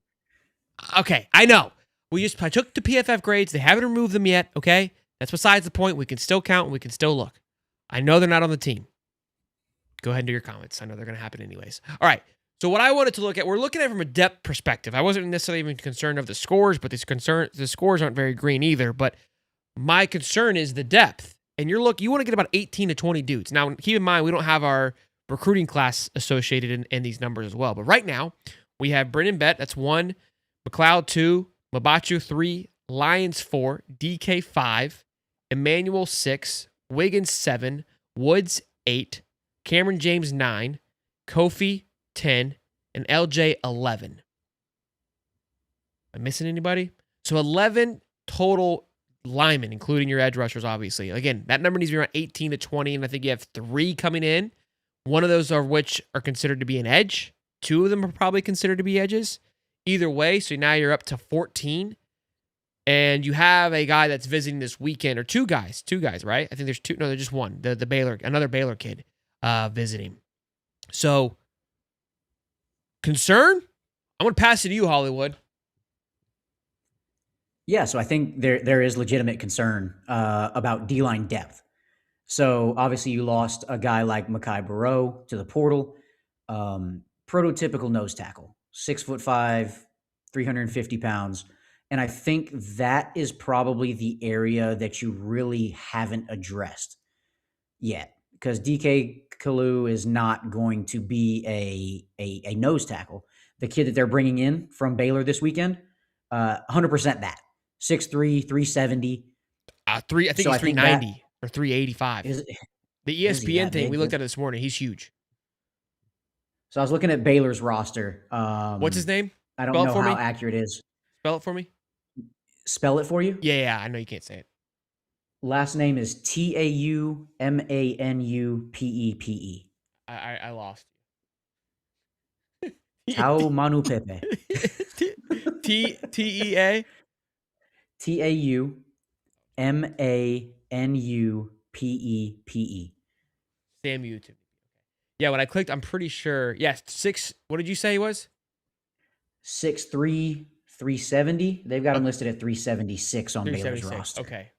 Okay, I know. I took the PFF grades. They haven't removed them yet, okay? That's besides the point. We can still count and we can still look. I know they're not on the team. Go ahead and do your comments. I know they're going to happen anyways. All right. So what I wanted to look at, we're looking at it from a depth perspective. I wasn't necessarily even concerned of the scores, but the scores aren't very green either. But my concern is the depth. And you want to get about 18 to 20 dudes. Now, keep in mind, we don't have our recruiting class associated in these numbers as well. But right now, we have Brendan Bett, that's 1, McLeod 2, Mabachu 3, Lyons 4, DK 5, Emmanuel 6, Wiggins 7, Woods 8, Cameron James 9, Kofi 10, and LJ 11. Am I missing anybody? So 11 total linemen, including your edge rushers, obviously. Again, that number needs to be around 18 to 20, and I think you have 3 coming in. One of those are which are considered to be an edge. 2 of them are probably considered to be edges. Either way, so now you're up to 14. And you have a guy that's visiting this weekend, or two guys, right? I think there's 2. No, there's just one. The Baylor, another Baylor kid visiting. So, concern? I'm going to pass it to you, Hollywood. Yeah, so I think there is legitimate concern about D-line depth. So obviously you lost a guy like Mekhi Barrow to the portal, prototypical nose tackle, 6'5", 350 pounds. And I think that is probably the area that you really haven't addressed yet, because DK Kalu is not going to be a nose tackle. The kid that they're bringing in from Baylor this weekend, 100% that. 6'3", 370. I think he's 390 or 385. The ESPN thing, we looked at it this morning. He's huge. So I was looking at Baylor's roster. What's his name? I don't know how accurate it is. Spell it for me. Spell it for you? Yeah, I know you can't say it. Last name is Taumanupepe. I lost. Tau Manu Pepe. Tea. Taumanupepe. Sam YouTube. Yeah, when I clicked, I'm pretty sure. Yes, 6. What did you say he was? 6'3", 370. They've got him listed at 376 on Baylor's roster. Okay.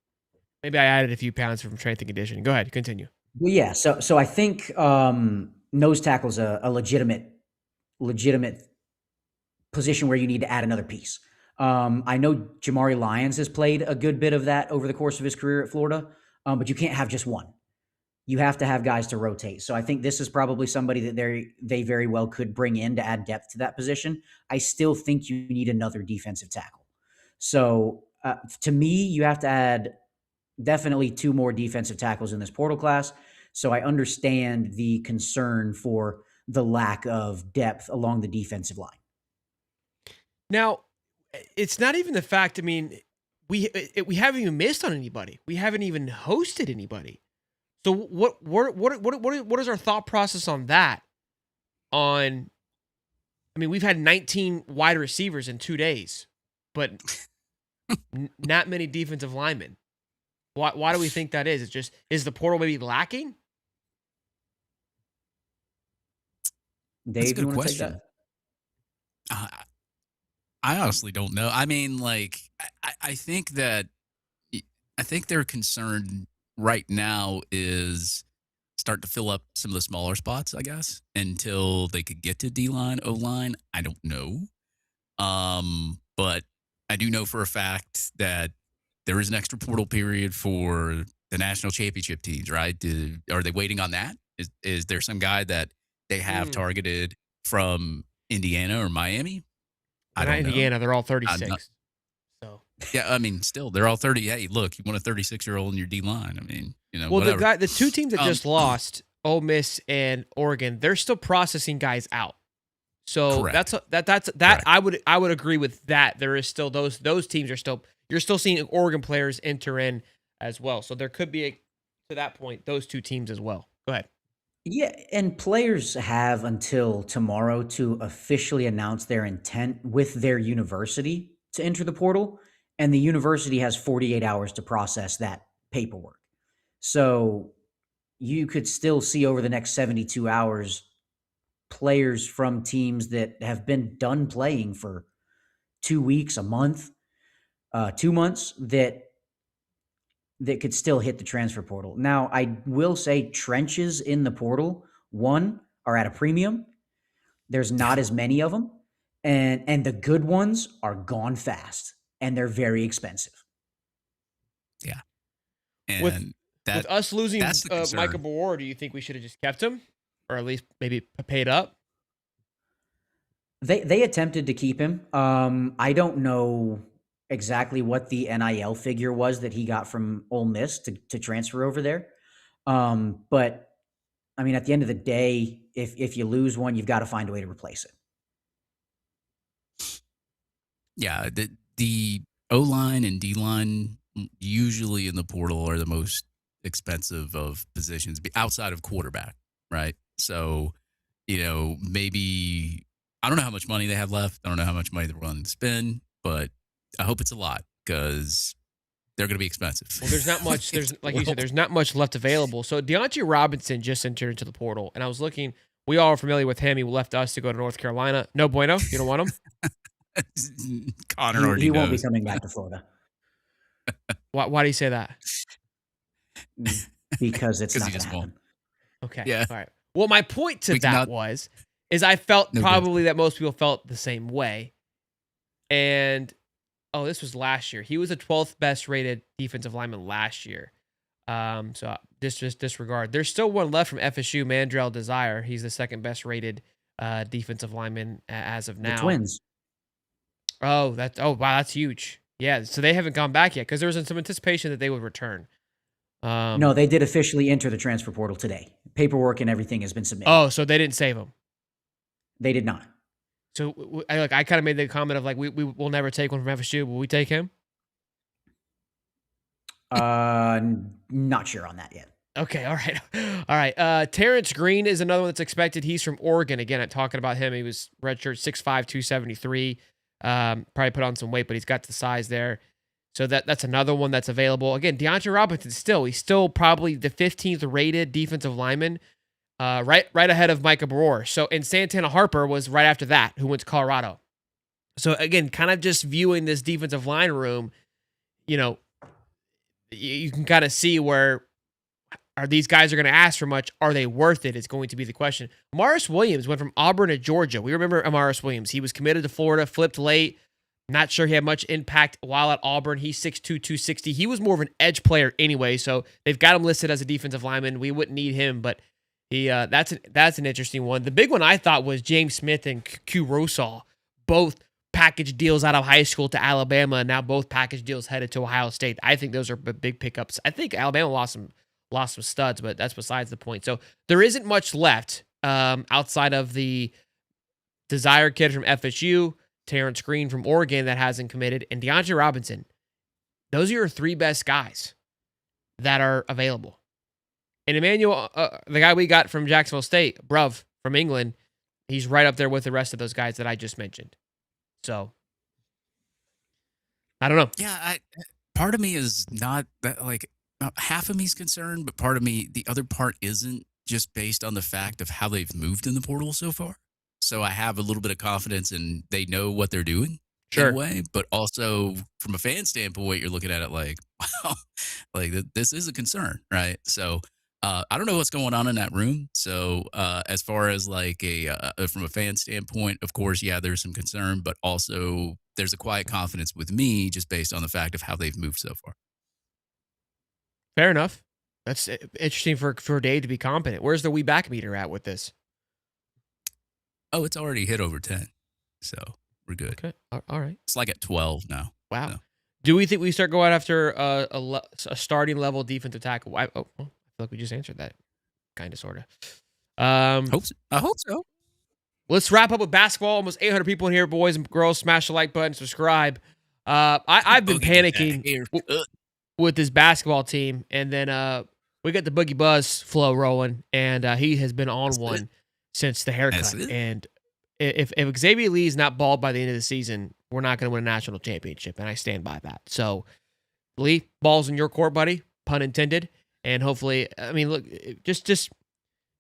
Maybe I added a few pounds from strength and conditioning. Go ahead, continue. Well, yeah, so I think nose tackle's a legitimate position where you need to add another piece. I know Jamari Lyons has played a good bit of that over the course of his career at Florida, but you can't have just one. You have to have guys to rotate. So I think this is probably somebody that they very well could bring in to add depth to that position. I still think you need another defensive tackle. So to me, you have to add definitely 2 more defensive tackles in this portal class. So I understand the concern for the lack of depth along the defensive line. Now, it's not even the fact. I mean, we haven't even missed on anybody. We haven't even hosted anybody. So what is our thought process on that? I mean, we've had 19 wide receivers in 2 days, but not many defensive linemen. Why do we think that is? Is the portal maybe lacking? Dave, do you want to take that? I honestly don't know. I mean, like, I think their concern right now is start to fill up some of the smaller spots, I guess, until they could get to D-line, O-line. I don't know. But I do know for a fact that there is an extra portal period for the national championship teams, right? Are they waiting on that? Is there some guy that they have targeted from Indiana or Miami? I don't know. Indiana, they're all 36. So yeah, I mean, still, they're all 30. Hey, look, you want a 36-year-old in your D line. I mean, well, whatever. the 2 teams that just lost, Ole Miss and Oregon, they're still processing guys out. So correct. that's Correct. I would agree with that. There is still those teams you're still seeing Oregon players enter in as well. So there could be to that point those 2 teams as well. Go ahead. Yeah, and players have until tomorrow to officially announce their intent with their university to enter the portal, and the university has 48 hours to process that paperwork. So you could still see over the next 72 hours players from teams that have been done playing for 2 weeks, a month, 2 months that could still hit the transfer portal. Now, I will say trenches in the portal, 1, are at a premium. There's not as many of them, and the good ones are gone fast, and they're very expensive. Yeah. With And with us losing that's the concern. Micah Baror, do you think we should have just kept him, or at least maybe paid up? They attempted to keep him. I don't know exactly what the NIL figure was that he got from Ole Miss to transfer over there. But I mean, at the end of the day, if you lose one, you've got to find a way to replace it. Yeah, the O-line and D-line usually in the portal are the most expensive of positions outside of quarterback, right? So, maybe I don't know how much money they have left. I don't know how much money they're willing to spend, but I hope it's a lot because they're going to be expensive. Well, there's not much. There's like you said, there's not much left available. So Deontay Robinson just entered into the portal, and I was looking. We all are familiar with him. He left us to go to North Carolina. No bueno. You don't want him. Connor already He won't be knows. coming back to Florida Why do you say that? because it's 'Cause not he going just to happen. won't. Okay. Yeah. All right. Well, my point to We that cannot- is I felt No probably that most people felt the same way. And this was last year. He was the 12th best rated defensive lineman last year. So just disregard. There's still one left from FSU, Mandrell Desire. He's the second best rated defensive lineman as of now. The Twins. Oh, wow, that's huge. Yeah, so they haven't gone back yet because there was some anticipation that they would return. No, they did officially enter the transfer portal today. Paperwork and everything has been submitted. Oh, so they didn't save him. They did not. So I kind of made the comment of like we will never take one from FSU. Will we take him? Not sure on that yet. Okay, all right. Terrence Green is another one that's expected. He's from Oregon. Again, I'm talking about him. He was redshirt 6'5", 273. Probably put on some weight, but he's got the size there. So that's another one that's available. Again, Deontay Robinson he's still probably the 15th rated defensive lineman, right ahead of Micah Baror. So, and Santana Harper was right after that, who went to Colorado. So again, kind of just viewing this defensive line room, you can kind of see where are these guys are going to ask for much. Are they worth it? Is going to be the question. Amaris Williams went from Auburn to Georgia. We remember Amaris Williams. He was committed to Florida, flipped late. Not sure he had much impact while at Auburn. He's 6'2", 260. He was more of an edge player anyway, so they've got him listed as a defensive lineman. We wouldn't need him, but that's an interesting one. The big one I thought was James Smith and Q Rosal, both package deals out of high school to Alabama, and now both package deals headed to Ohio State. I think those are big pickups. I think Alabama lost some studs, but that's besides the point. So there isn't much left outside of the Desire kid from FSU, Terrence Green from Oregon that hasn't committed, and Deontay Robinson. Those are your three best guys that are available. And Emmanuel, the guy we got from Jacksonville State, Bruv from England, he's right up there with the rest of those guys that I just mentioned. So, I don't know. Yeah, part of me is not that half of me is concerned, but part of me, the other part isn't, just based on the fact of how they've moved in the portal so far. So I have a little bit of confidence and they know what they're doing in a way, but also from a fan standpoint, you're looking at it like, wow, this is a concern, right? So I don't know what's going on in that room. So as far as from a fan standpoint, of course, yeah, there's some concern, but also there's a quiet confidence with me just based on the fact of how they've moved so far. Fair enough. That's interesting for Dave to be competent. Where's the we back meter at with this? Oh, it's already hit over 10. So we're good. Okay. All right. It's like at 12 now. Wow. So. Do we think we start going after a starting level defensive tackle? I feel like we just answered that, kind of, sort of. I hope so. Let's wrap up with basketball. Almost 800 people in here, boys and girls. Smash the like button, subscribe. I've been panicking with this basketball team, and then we got the Boogie Buzz flow rolling, and he has been on one since the haircut. And if Xavier Lee is not bald by the end of the season, we're not going to win a national championship, and I stand by that. So, Lee, ball's in your court, buddy, pun intended. And hopefully, I mean, look, just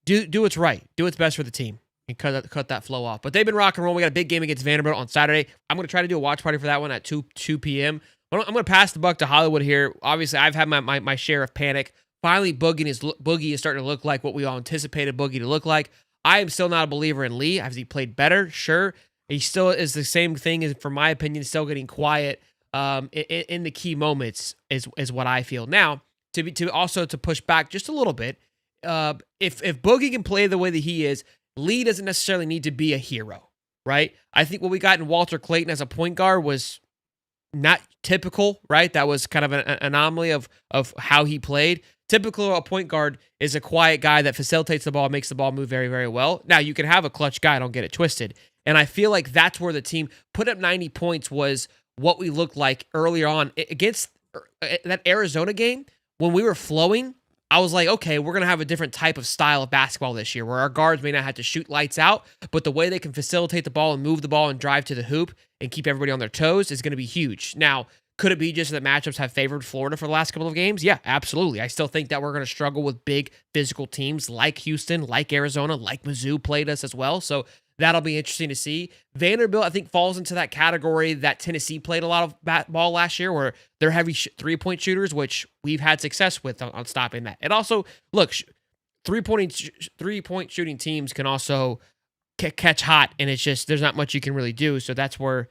do what's right. Do what's best for the team and cut that flow off. But they've been rock and roll. We got a big game against Vanderbilt on Saturday. I'm going to try to do a watch party for that one at 2 p.m. I'm going to pass the buck to Hollywood here. Obviously, I've had my share of panic. Finally, Boogie is starting to look like what we all anticipated Boogie to look like. I am still not a believer in Lee. Has he played better? Sure. He still is the same thing as, from my opinion, still getting quiet in the key moments is what I feel. Now, to push back just a little bit, if Boogie can play the way that he is, Lee doesn't necessarily need to be a hero, right? I think what we got in Walter Clayton as a point guard was not typical, right? That was kind of an anomaly of how he played. Typical a point guard is a quiet guy that facilitates the ball, makes the ball move very, very well. Now, you can have a clutch guy, don't get it twisted. And I feel like that's where the team put up 90 points was what we looked like earlier on. Against that Arizona game, when we were flowing, I was like, okay, we're going to have a different type of style of basketball this year where our guards may not have to shoot lights out, but the way they can facilitate the ball and move the ball and drive to the hoop and keep everybody on their toes is going to be huge. Now, could it be just that matchups have favored Florida for the last couple of games? Yeah, absolutely. I still think that we're going to struggle with big physical teams like Houston, like Arizona, like Mizzou played us as well. So that'll be interesting to see. Vanderbilt, I think, falls into that category that Tennessee played a lot of ball last year where they're heavy three-point shooters, which we've had success with on stopping that. And also, look, three-point shooting teams can also catch hot, and it's just there's not much you can really do. So that's where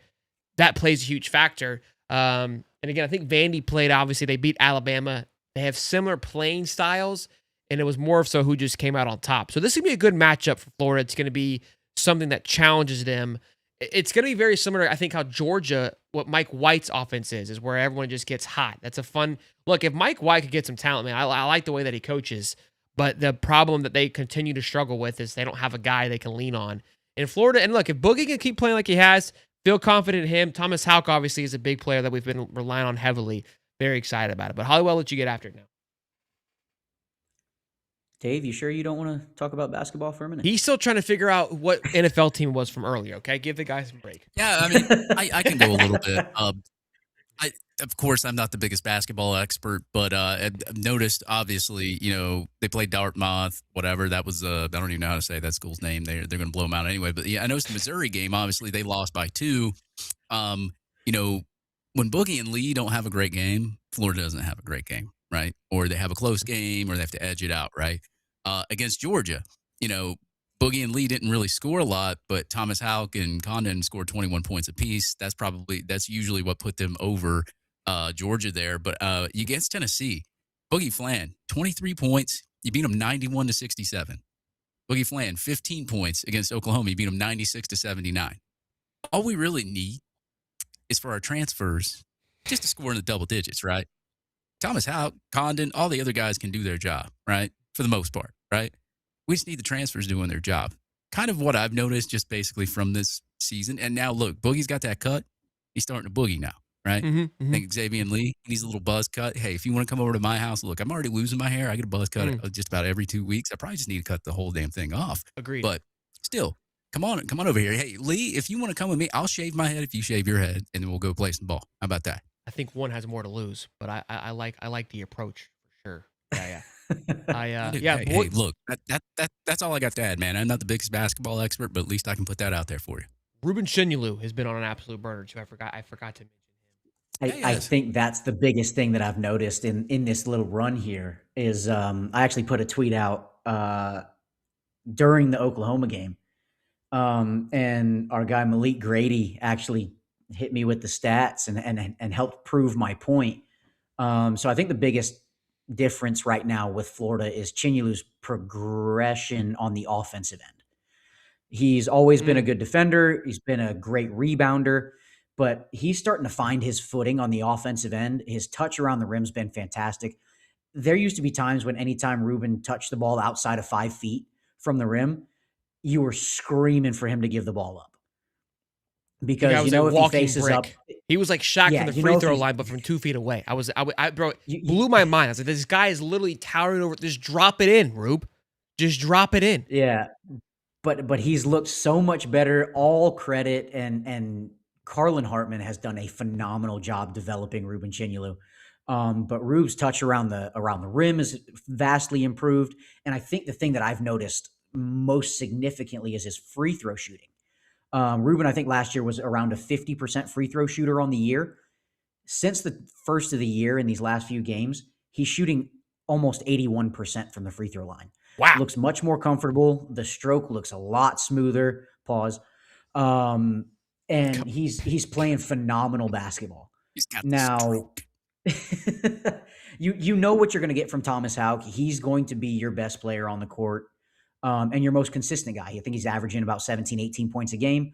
that plays a huge factor. And again, I think Vandy played, obviously, they beat Alabama. They have similar playing styles, and it was more so who just came out on top. So this is going to be a good matchup for Florida. It's going to be something that challenges them. It's going to be very similar, I think, how Georgia, what Mike White's offense is where everyone just gets hot. That's a fun look. If Mike White could get some talent, man, I like the way that he coaches, but the problem that they continue to struggle with is they don't have a guy they can lean on in Florida. And look, if Boogie can keep playing like he has, feel confident in him. Thomas Houck obviously is a big player that we've been relying on heavily. Very excited about it. But Holly, I'll let you get after it now. Dave, you sure you don't want to talk about basketball for a minute? He's still trying to figure out what NFL team was from earlier, okay? Give the guy some break. Yeah, I mean, I can go a little bit. Of course, I'm not the biggest basketball expert, but I've noticed, obviously, they played Dartmouth, whatever. That was, I don't even know how to say that school's name. They're going to blow them out anyway. But yeah, I noticed the Missouri game, obviously, they lost by 2. When Boogie and Lee don't have a great game, Florida doesn't have a great game, right? Or they have a close game, or they have to edge it out, right? Against Georgia, Boogie and Lee didn't really score a lot, but Thomas Houck and Condon scored 21 points apiece. That's usually what put them over Georgia there. But against Tennessee, Boogie Flan, 23 points. You beat them 91-67. Boogie Flan, 15 points against Oklahoma. You beat them 96-79. All we really need is for our transfers just to score in the double digits, right? Thomas Houck, Condon, all the other guys can do their job, right? For the most part, right? We just need the transfers doing their job. Kind of what I've noticed just basically from this season. And now, look, Boogie's got that cut. He's starting to boogie now, right? I think Xavier Lee, he needs a little buzz cut. Hey, if you want to come over to my house, look, I'm already losing my hair. I get a buzz cut just about every 2 weeks. I probably just need to cut the whole damn thing off. Agreed. But still, come on over here. Hey, Lee, if you want to come with me, I'll shave my head if you shave your head, and then we'll go play some ball. How about that? I think one has more to lose, but I like the approach for sure. Yeah. Hey, look, that's all I got to add, man. I'm not the biggest basketball expert, but at least I can put that out there for you. Ruben Shinyulu has been on an absolute burner too. I forgot to mention him. I think that's the biggest thing that I've noticed in this little run here is I actually put a tweet out during the Oklahoma game, and our guy Malik Grady actually hit me with the stats and helped prove my point. So I think the biggest difference right now with Florida is Chinyulu's progression on the offensive end. He's always been a good defender. He's been a great rebounder, but he's starting to find his footing on the offensive end. His touch around the rim's been fantastic. There used to be times when anytime Ruben touched the ball outside of 5 feet from the rim, you were screaming for him to give the ball up. Because, if he faces brick. up, he was like Shaq from the free throw line, but from 2 feet away. Bro, blew my mind. I was like, this guy is literally towering over. Just drop it in, Rube. Just drop it in. Yeah. But he's looked so much better. All credit, and Carlin Hartman has done a phenomenal job developing Ruben Chinyulu. But Rube's touch around the rim is vastly improved. And I think the thing that I've noticed most significantly is his free throw shooting. Ruben, I think last year was around a 50% free throw shooter on the year. Since the first of the year in these last few games, he's shooting almost 81% from the free throw line. Wow. Looks much more comfortable. The stroke looks a lot smoother. Pause. And he's playing phenomenal basketball. He's got the Now, stroke. you know what you're going to get from Thomas Houck. He's going to be your best player on the court, and your most consistent guy. I think he's averaging about 17, 18 points a game.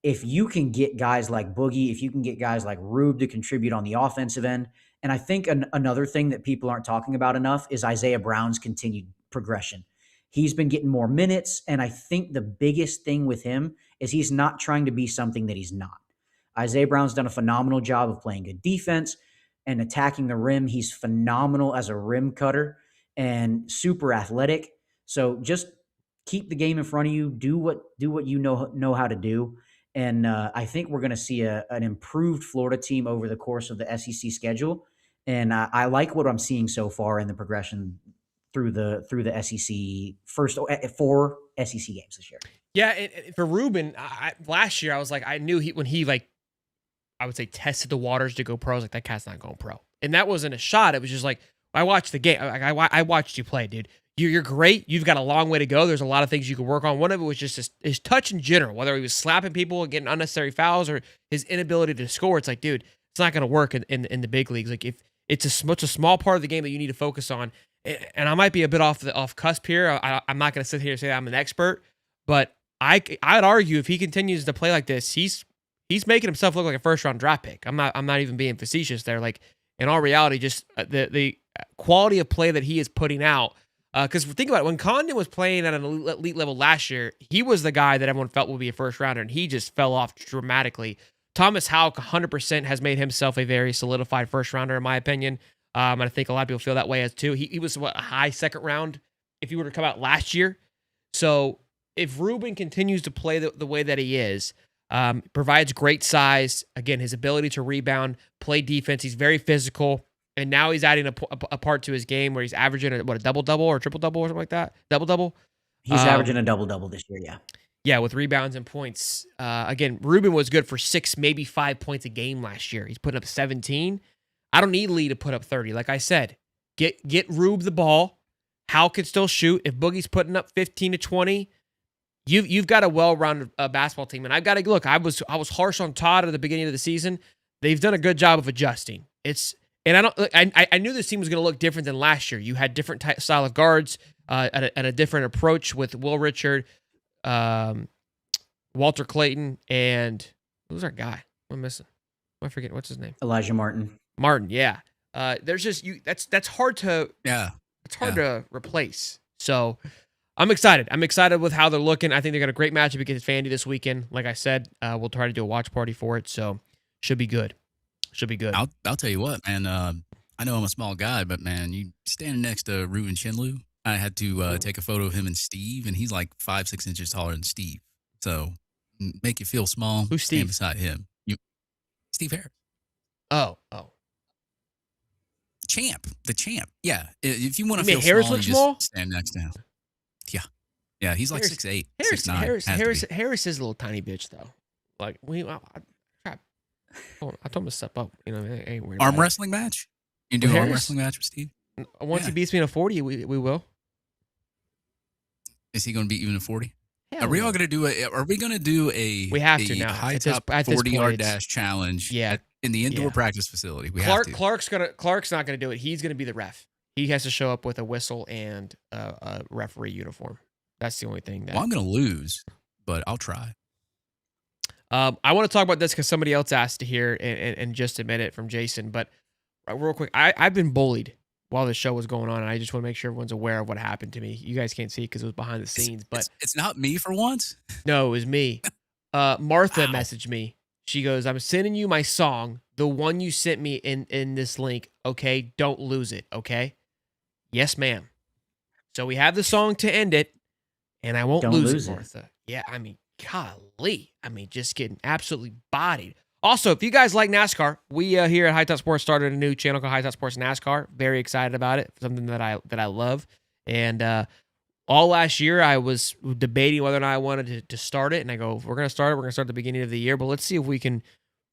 If you can get guys like Boogie, if you can get guys like Rube to contribute on the offensive end, and I think another thing that people aren't talking about enough is Isaiah Brown's continued progression. He's been getting more minutes, and I think the biggest thing with him is he's not trying to be something that he's not. Isaiah Brown's done a phenomenal job of playing good defense and attacking the rim. He's phenomenal as a rim cutter and super athletic. So just keep the game in front of you. Do what you know how to do. And I think we're going to see an improved Florida team over the course of the SEC schedule. And I like what I'm seeing so far in the progression through the SEC first 4 SEC games this year. Yeah, and for Ruben, last year I was like, I knew when he like, I would say tested the waters to go pro. I was like, that cat's not going pro, and that wasn't a shot. It was just like I watched the game. I watched you play, dude. You're great. You've got a long way to go. There's a lot of things you could work on. One of it was just his touch in general, whether he was slapping people and getting unnecessary fouls or his inability to score. It's like, dude, it's not going to work in the big leagues. Like if it's a small part of the game that you need to focus on. And I might be a bit off cusp here. I'm not going to sit here and say I'm an expert, but I'd argue if he continues to play like this, he's making himself look like a first round draft pick. I'm not even being facetious there. Like in all reality, just the quality of play that he is putting out. Because think about it, when Condon was playing at an elite level last year, he was the guy that everyone felt would be a first rounder, and he just fell off dramatically. Thomas Houck 100% has made himself a very solidified first rounder, in my opinion. And I think a lot of people feel that way as too. He was a high second round if he were to come out last year. So if Ruben continues to play the way that he is, provides great size, again, his ability to rebound, play defense, he's very physical. And now he's adding a part to his game where he's averaging a double-double or triple-double or something like that? Double-double? He's averaging a double-double this year, yeah. Yeah, with rebounds and points. Again, Ruben was good for 6, maybe 5 points a game last year. He's putting up 17. I don't need Lee to put up 30. Like I said, get Rube the ball. Hal can still shoot. If Boogie's putting up 15 to 20, you've got a well-rounded basketball team. And I've got to look. I was harsh on Todd at the beginning of the season. They've done a good job of adjusting. And I knew this team was going to look different than last year. You had different style of guards, and a different approach with Will Richard, Walter Clayton, and who's our guy? I'm missing. I forget what's his name. Elijah Martin. Martin, yeah. There's just that's hard to It's hard to replace. So I'm excited. I'm excited with how they're looking. I think they got a great matchup against Vandy this weekend. Like I said, we'll try to do a watch party for it. So should be good. Should be good. I'll tell you what, man. I know I'm a small guy, but man, you standing next to Ruben Chinlu. I had to take a photo of him and Steve, and he's like 5-6 inches taller than Steve. So make you feel small. Who's Steve? Stand beside him. Steve Harris. Oh. The champ. Yeah. If you want to You feel mean Harris small, looks you small? just stand next to him. Yeah. He's like 6'8", 6'9". Harris is a little tiny bitch though. Like I told him to step up. You know, I ain't worried. Arm about it. wrestling match. You do an arm wrestling match with Steve? Once he beats me in a 40, we will. Is he going to beat you in a 40? Hell Are we no. all going to do a? Are we going to do a? We have to now. High At this- top at this 40-yard point, dash challenge. Yeah. In the indoor Yeah. practice facility. We have to. Clark's not gonna do it. He's gonna be the ref. He has to show up with a whistle and a referee uniform. That's the only thing that. Well, I'm going to lose, but I'll try. I want to talk about this because somebody else asked to hear in just a minute from Jason. But real quick, I've been bullied while the show was going on, and I just want to make sure everyone's aware of what happened to me. You guys can't see because it was behind the scenes, but It's not me for once. no, it was me. Martha Wow. messaged me. She goes, "I'm sending you my song, the one you sent me in this link. Okay, don't lose it. Okay." Yes, ma'am. So we have the song to end it, and I won't Don't lose lose it, it. Martha. Yeah, I mean, golly. I mean, just getting absolutely bodied. Also, if you guys like NASCAR, we here at High Top Sports started a new channel called High Top Sports NASCAR. Very excited about it. Something that I love. And all last year, I was debating whether or not I wanted to start it. And I go, if we're going to start it, we're going to start at the beginning of the year. But let's see if we can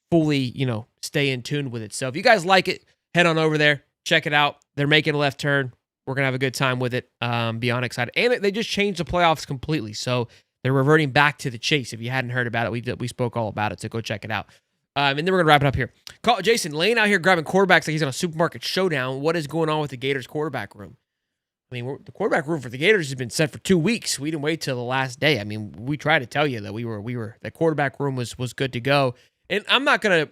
fully, stay in tune with it. So if you guys like it, head on over there. Check it out. They're making a left turn. We're going to have a good time with it. Beyond excited. And they just changed the playoffs completely. So they're reverting back to the chase. If you hadn't heard about it, we spoke all about it. So go check it out. And then we're going to wrap it up here. Jason, Lane out here grabbing quarterbacks like he's on a supermarket showdown. What is going on with the Gators quarterback room? I mean, the quarterback room for the Gators has been set for 2 weeks. We didn't wait till the last day. I mean, we tried to tell you that the quarterback room was good to go. And I'm not going to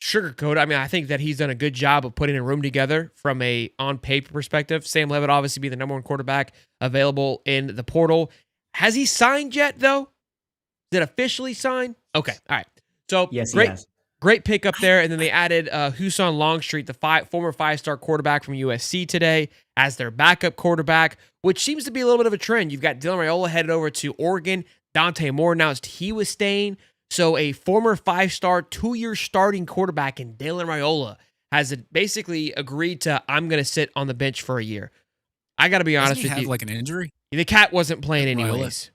sugarcoat it. I mean, I think that he's done a good job of putting a room together from a on paper perspective. Sam Levitt obviously be the number one quarterback available in the portal. Has he signed yet, though? Is it officially signed? Okay, all right. So yes, great. he has. Great pick up there. And then they added Huson Longstreet, the former five-star quarterback from USC today, as their backup quarterback, which seems to be a little bit of a trend. You've got Dylan Raiola headed over to Oregon. Dante Moore announced he was staying. So a former five-star, 2-year starting quarterback in Dylan Raiola has basically agreed to, I'm going to sit on the bench for a year. I got to be honest with you. Like an injury? The cat wasn't playing anyways.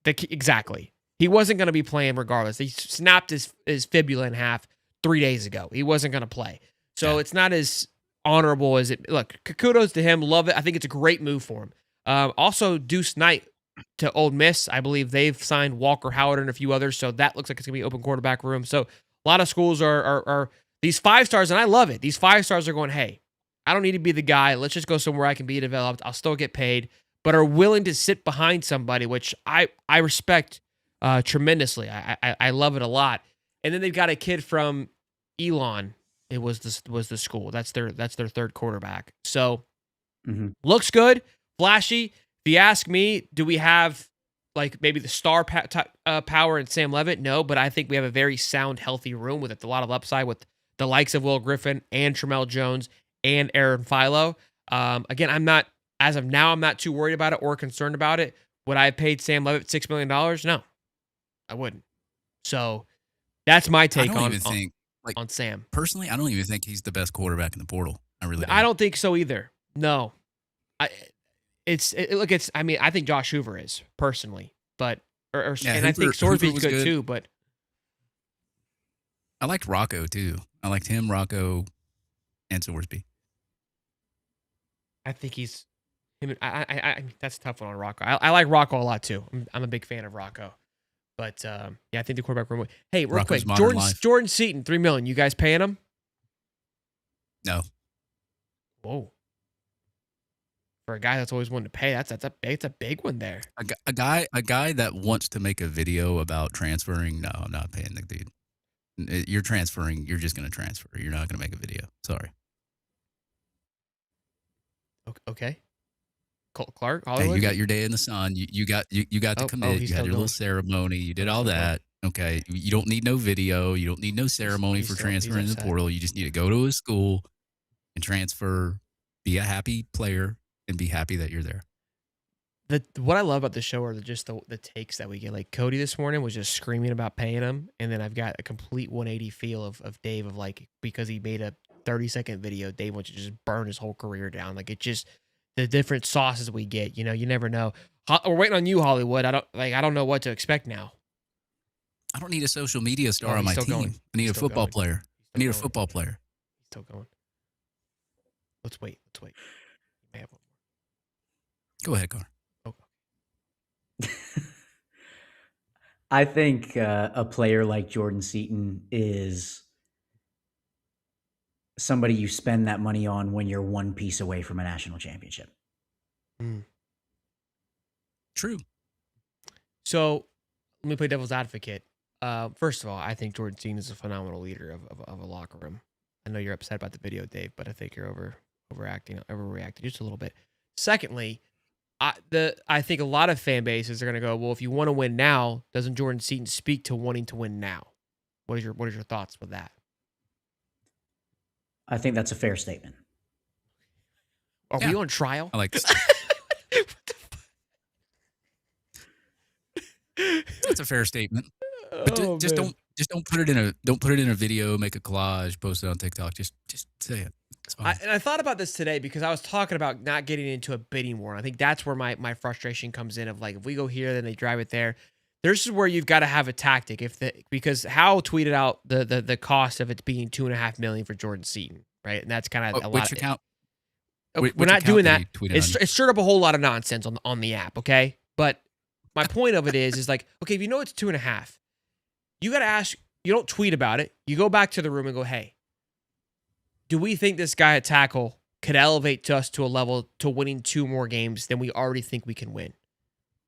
Exactly. He wasn't going to be playing regardless. He snapped his fibula in half 3 days ago. He wasn't going to play. So it's not as honorable as it. Look, kudos to him. Love it. I think it's a great move for him. Also, Deuce Knight to Ole Miss. I believe they've signed Walker Howard and a few others. So that looks like it's going to be open quarterback room. So a lot of schools are these 5 stars, and I love it. These 5 stars are going, hey, I don't need to be the guy. Let's just go somewhere I can be developed. I'll still get paid, but are willing to sit behind somebody, which I respect tremendously. I love it a lot. And then they've got a kid from Elon. It was the school. That's their third quarterback. So looks good, flashy. If you ask me, do we have like maybe the star power in Sam Levitt? No, but I think we have a very sound, healthy room with a lot of upside with the likes of Will Griffin and Tramel Jones and Aaron Philo. Again, I'm not too worried about it or concerned about it. Would I have paid Sam Levitt $6 million? No, I wouldn't. So that's my take on Sam. Personally, I don't even think he's the best quarterback in the portal. I really don't. I don't think so either. No. I think Josh Hoover is, personally. But I think Sorsby's good too, but I liked Rocco too. I liked him, Rocco, and Sorsby. I think he's him. I that's a tough one on Rocco. I like Rocco a lot too. I'm a big fan of Rocco. But I think the quarterback room. Hey, real Rocco's quick, Jordan Seaton, $3 million. You guys paying him? No. Whoa. For a guy that's always wanted to pay, that's a big one there. A guy that wants to make a video about transferring. No, I'm not paying the dude. You're transferring. You're just going to transfer. You're not going to make a video. Sorry. Okay. Clark, Hollywood? Hey, you got your day in the sun. You got to commit. You had your little ceremony. You did all that. Okay. You don't need no video. You don't need no ceremony for transferring in the portal. You just need to go to a school and transfer, be a happy player, and be happy that you're there. What I love about the show are just the takes that we get. Like Cody this morning was just screaming about paying him, and then I've got a complete 180 feel of Dave of like, because he made a 30-second video, Dave wants to just burn his whole career down. Like it just the different sauces we get. You know, you never know. We're waiting on you, Hollywood. I don't know what to expect now. I don't need a social media star on my team. I need a football player. I need a football player. He's still going. Let's wait. You may have one more. Go ahead, Car. Okay. I think a player like Jordan Seaton is somebody you spend that money on when you're one piece away from a national championship. True. So let me play devil's advocate. First of all, I think Jordan Seaton is a phenomenal leader of a locker room. I know you're upset about the video, Dave, but I think you're overreacting just a little bit. Secondly, I think a lot of fan bases are going to go, well, if you want to win now, doesn't Jordan Seaton speak to wanting to win now? What is your thoughts with that? I think that's a fair statement. Are we on trial? I like this. That's a fair statement. But just don't put it in a video, make a collage, post it on TikTok. Just say it. I thought about this today because I was talking about not getting into a bidding war. I think that's where my frustration comes in of like, if we go here, then they drive it there. This is where you've got to have a tactic. Because Hal tweeted out the cost of it being $2.5 million for Jordan Seaton, right? And that's kind of a lot. Which account? we're not doing that. It's stirred up a whole lot of nonsense on the app, okay? But my point of it is like, okay, if you know it's 2.5, you got to ask, you don't tweet about it. You go back to the room and go, hey, do we think this guy at tackle could elevate us to a level to winning 2 more games than we already think we can win?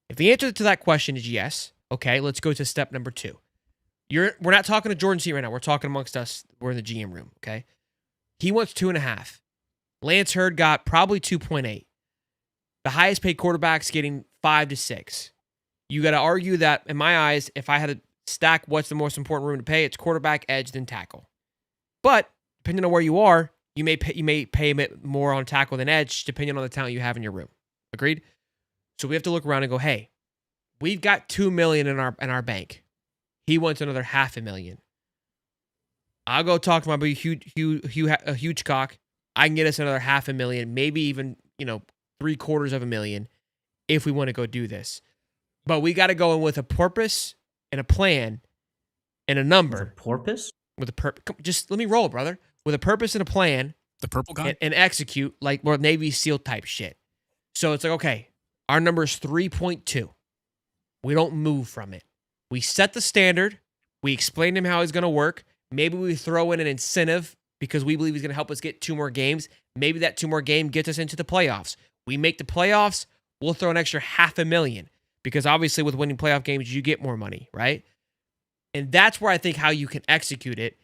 If the answer to that question is yes, okay, let's go to step number 2. We're not talking to Jordan C right now. We're talking amongst us. We're in the GM room, okay? He wants 2.5. Lance Hurd got probably 2.8. The highest paid quarterback's getting 5 to 6. You got to argue that, in my eyes, if I had to stack what's the most important room to pay, it's quarterback, edge, then tackle. But depending on where you are, you may pay a bit more on tackle than edge, depending on the talent you have in your room. Agreed? So we have to look around and go, hey, we've got $2 million in our bank. He wants another $500,000. I'll go talk to my buddy huge cock. I can get us another $500,000, maybe even $750,000 if we want to go do this. But we got to go in with a purpose and a plan and a number. With a purpose? Just let me roll, brother. With a purpose and a plan. The purple guy? And execute like more Navy SEAL type shit. So it's like, okay, our number is 3.2. We don't move from it. We set the standard. We explain to him how it's going to work. Maybe we throw in an incentive because we believe he's going to help us get 2 more games. Maybe that 2 more game gets us into the playoffs. We make the playoffs, we'll throw an extra $500,000 because obviously with winning playoff games, you get more money, right? And that's where I think how you can execute it,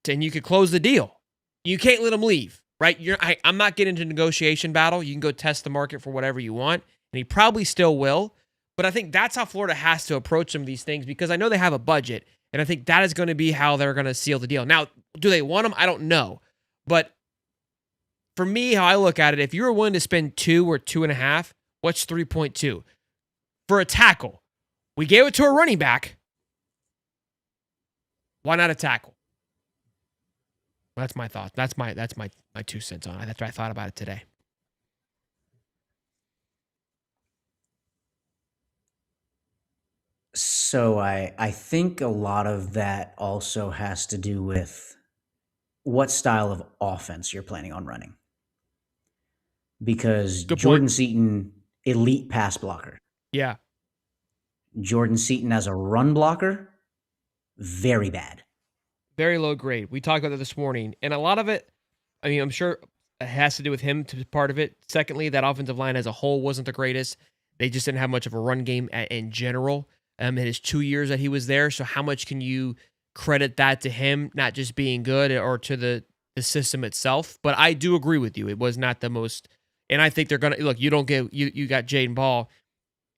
and you can close the deal. You can't let him leave, right? I'm not getting into a negotiation battle. You can go test the market for whatever you want, and he probably still will. But I think that's how Florida has to approach some of these things because I know they have a budget, and I think that is going to be how they're going to seal the deal. Now, do they want him? I don't know. But for me, how I look at it, if you were willing to spend 2 or 2.5, what's 3.2? For a tackle, we gave it to a running back. Why not a tackle? That's my thought. That's my 2 cents on it. That's what I thought about it today. So I think a lot of that also has to do with what style of offense you're planning on running. Because Jordan Seaton, elite pass blocker. Yeah. Jordan Seaton as a run blocker, very bad. Very low grade. We talked about that this morning. And a lot of it, I mean, I'm sure it has to do with him to be part of it. Secondly, that offensive line as a whole wasn't the greatest. They just didn't have much of a run game in general in his 2 years that he was there. So how much can you credit that to him not just being good or to the system itself? But I do agree with you. It was not the most, and I think they're going to, look, you got Jaden Ball.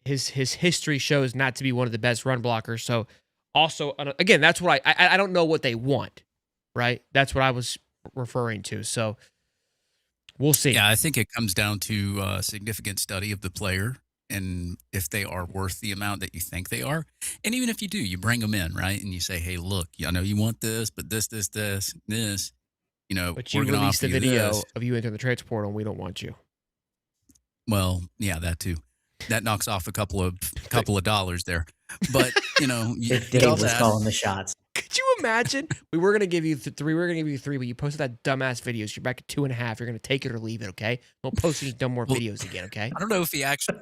His history shows not to be one of the best run blockers. So also, again, that's what I don't know what they want, right? That's what I was referring to. So we'll see. Yeah, I think it comes down to a significant study of the player and if they are worth the amount that you think they are. And even if you do, you bring them in, right? And you say, hey, look, I know you want this, but this, but you released the video of you entering the trades portal and we don't want you. Well, yeah, that too. That knocks off a couple of dollars there. But, Dave was calling the shots. Could you imagine? We were going to give you 3. We were going to give you 3, but you posted that dumbass video. So you're back at 2.5. You're going to take it or leave it, okay? Don't post these dumb more videos again, okay? I don't know if he actually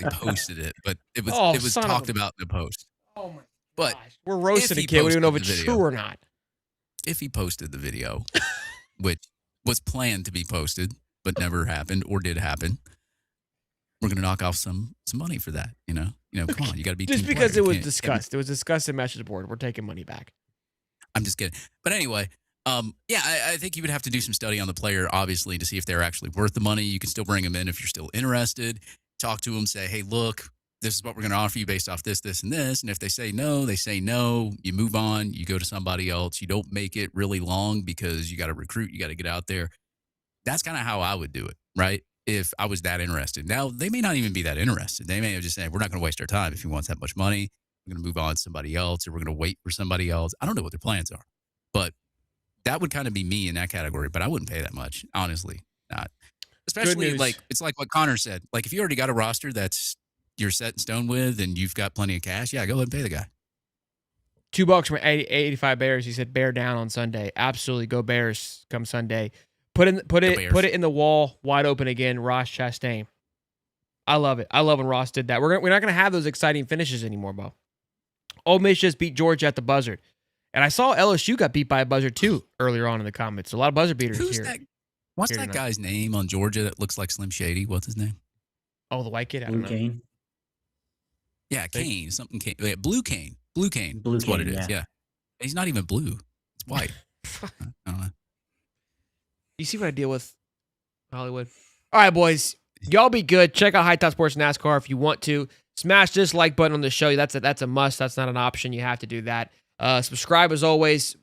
posted it, but it was talked about in the post. Oh my but gosh. We're roasting the kid. We don't know if it's true or not. If he posted the video, which was planned to be posted, but never happened or did happen, we're going to knock off some money for that, Come on, you got to be just because it was discussed. It was discussed in message board. We're taking money back. I'm just kidding. But anyway, I think you would have to do some study on the player, obviously, to see if they're actually worth the money. You can still bring them in if you're still interested. Talk to them, say, hey, look, this is what we're going to offer you based off this, this, and this. And if they say no, they say no. You move on. You go to somebody else. You don't make it really long because you got to recruit. You got to get out there. That's kind of how I would do it, right? If I was that interested. Now, they may not even be that interested. They may have just said, we're not going to waste our time. If he wants that much money, we're going to move on to somebody else or we're going to wait for somebody else. I don't know what their plans are, but that would kind of be me in that category, but I wouldn't pay that much. Honestly, not. Especially it's like what Connor said. Like if you already got a roster that's you're set in stone with and you've got plenty of cash, yeah, go ahead and pay the guy. $2 from 85 Bears. He said bear down on Sunday. Absolutely. Go Bears come Sunday. Put it in the wall, wide open again. Ross Chastain. I love it. I love when Ross did that. We're not gonna have those exciting finishes anymore, Bo. Ole Miss just beat Georgia at the buzzer, and I saw LSU got beat by a buzzer too earlier on in the comments. A lot of buzzer beaters Who's here. that? What's that guy's name on Georgia that looks like Slim Shady? What's his name? Oh, the white kid. I don't know. Kane. Yeah, Kane. Something Kane. Yeah, Blue Kane. Blue Kane. Blue That's what it Kane, is. Yeah. He's not even blue. It's white. I don't know. You see what I deal with, Hollywood? All right, boys. Y'all be good. Check out High Top Sports NASCAR if you want to. Smash this like button on the show. That's a must. That's not an option. You have to do that. Subscribe as always.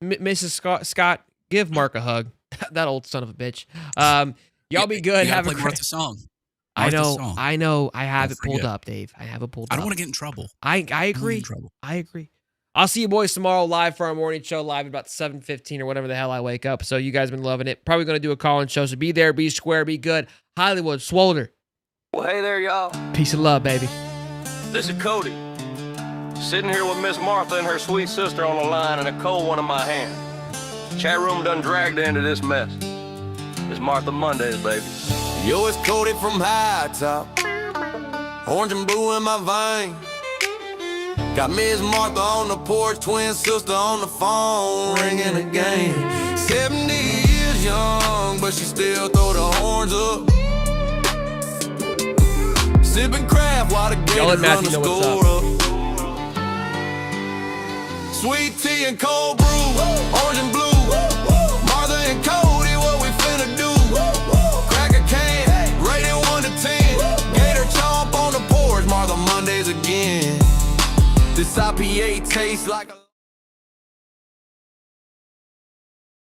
Mrs. Scott, give Mark a hug. That old son of a bitch. Y'all be good. Have a great Martha's song. I know. I have it pulled up, Dave. I have it pulled up. I don't want to get in trouble. I agree. I agree. I'll see you boys tomorrow live for our morning show, live at about 7:15 or whatever the hell I wake up. So you guys have been loving it. Probably going to do a call-in show, so be there, be square, be good. Hollywood, Swolder. Well, hey there, y'all. Peace and love, baby. This is Cody. Sitting here with Miss Martha and her sweet sister on the line and a cold one in my hand. Chat room done dragged her into this mess. It's Martha Mondays, baby. Yo, it's Cody from High Top. Orange and blue in my vein. Got Miss Martha on the porch, twin sister on the phone, ringing again. 70 years young, but she still throw the horns up. Sipping craft while the Gators run the score up. Sweet tea and cold brew, orange and blue. Martha and Cody, what we finna do? Crack a can, rated 1 to 10. Gator chomp on the porch, Martha Mondays again. This IPA tastes like a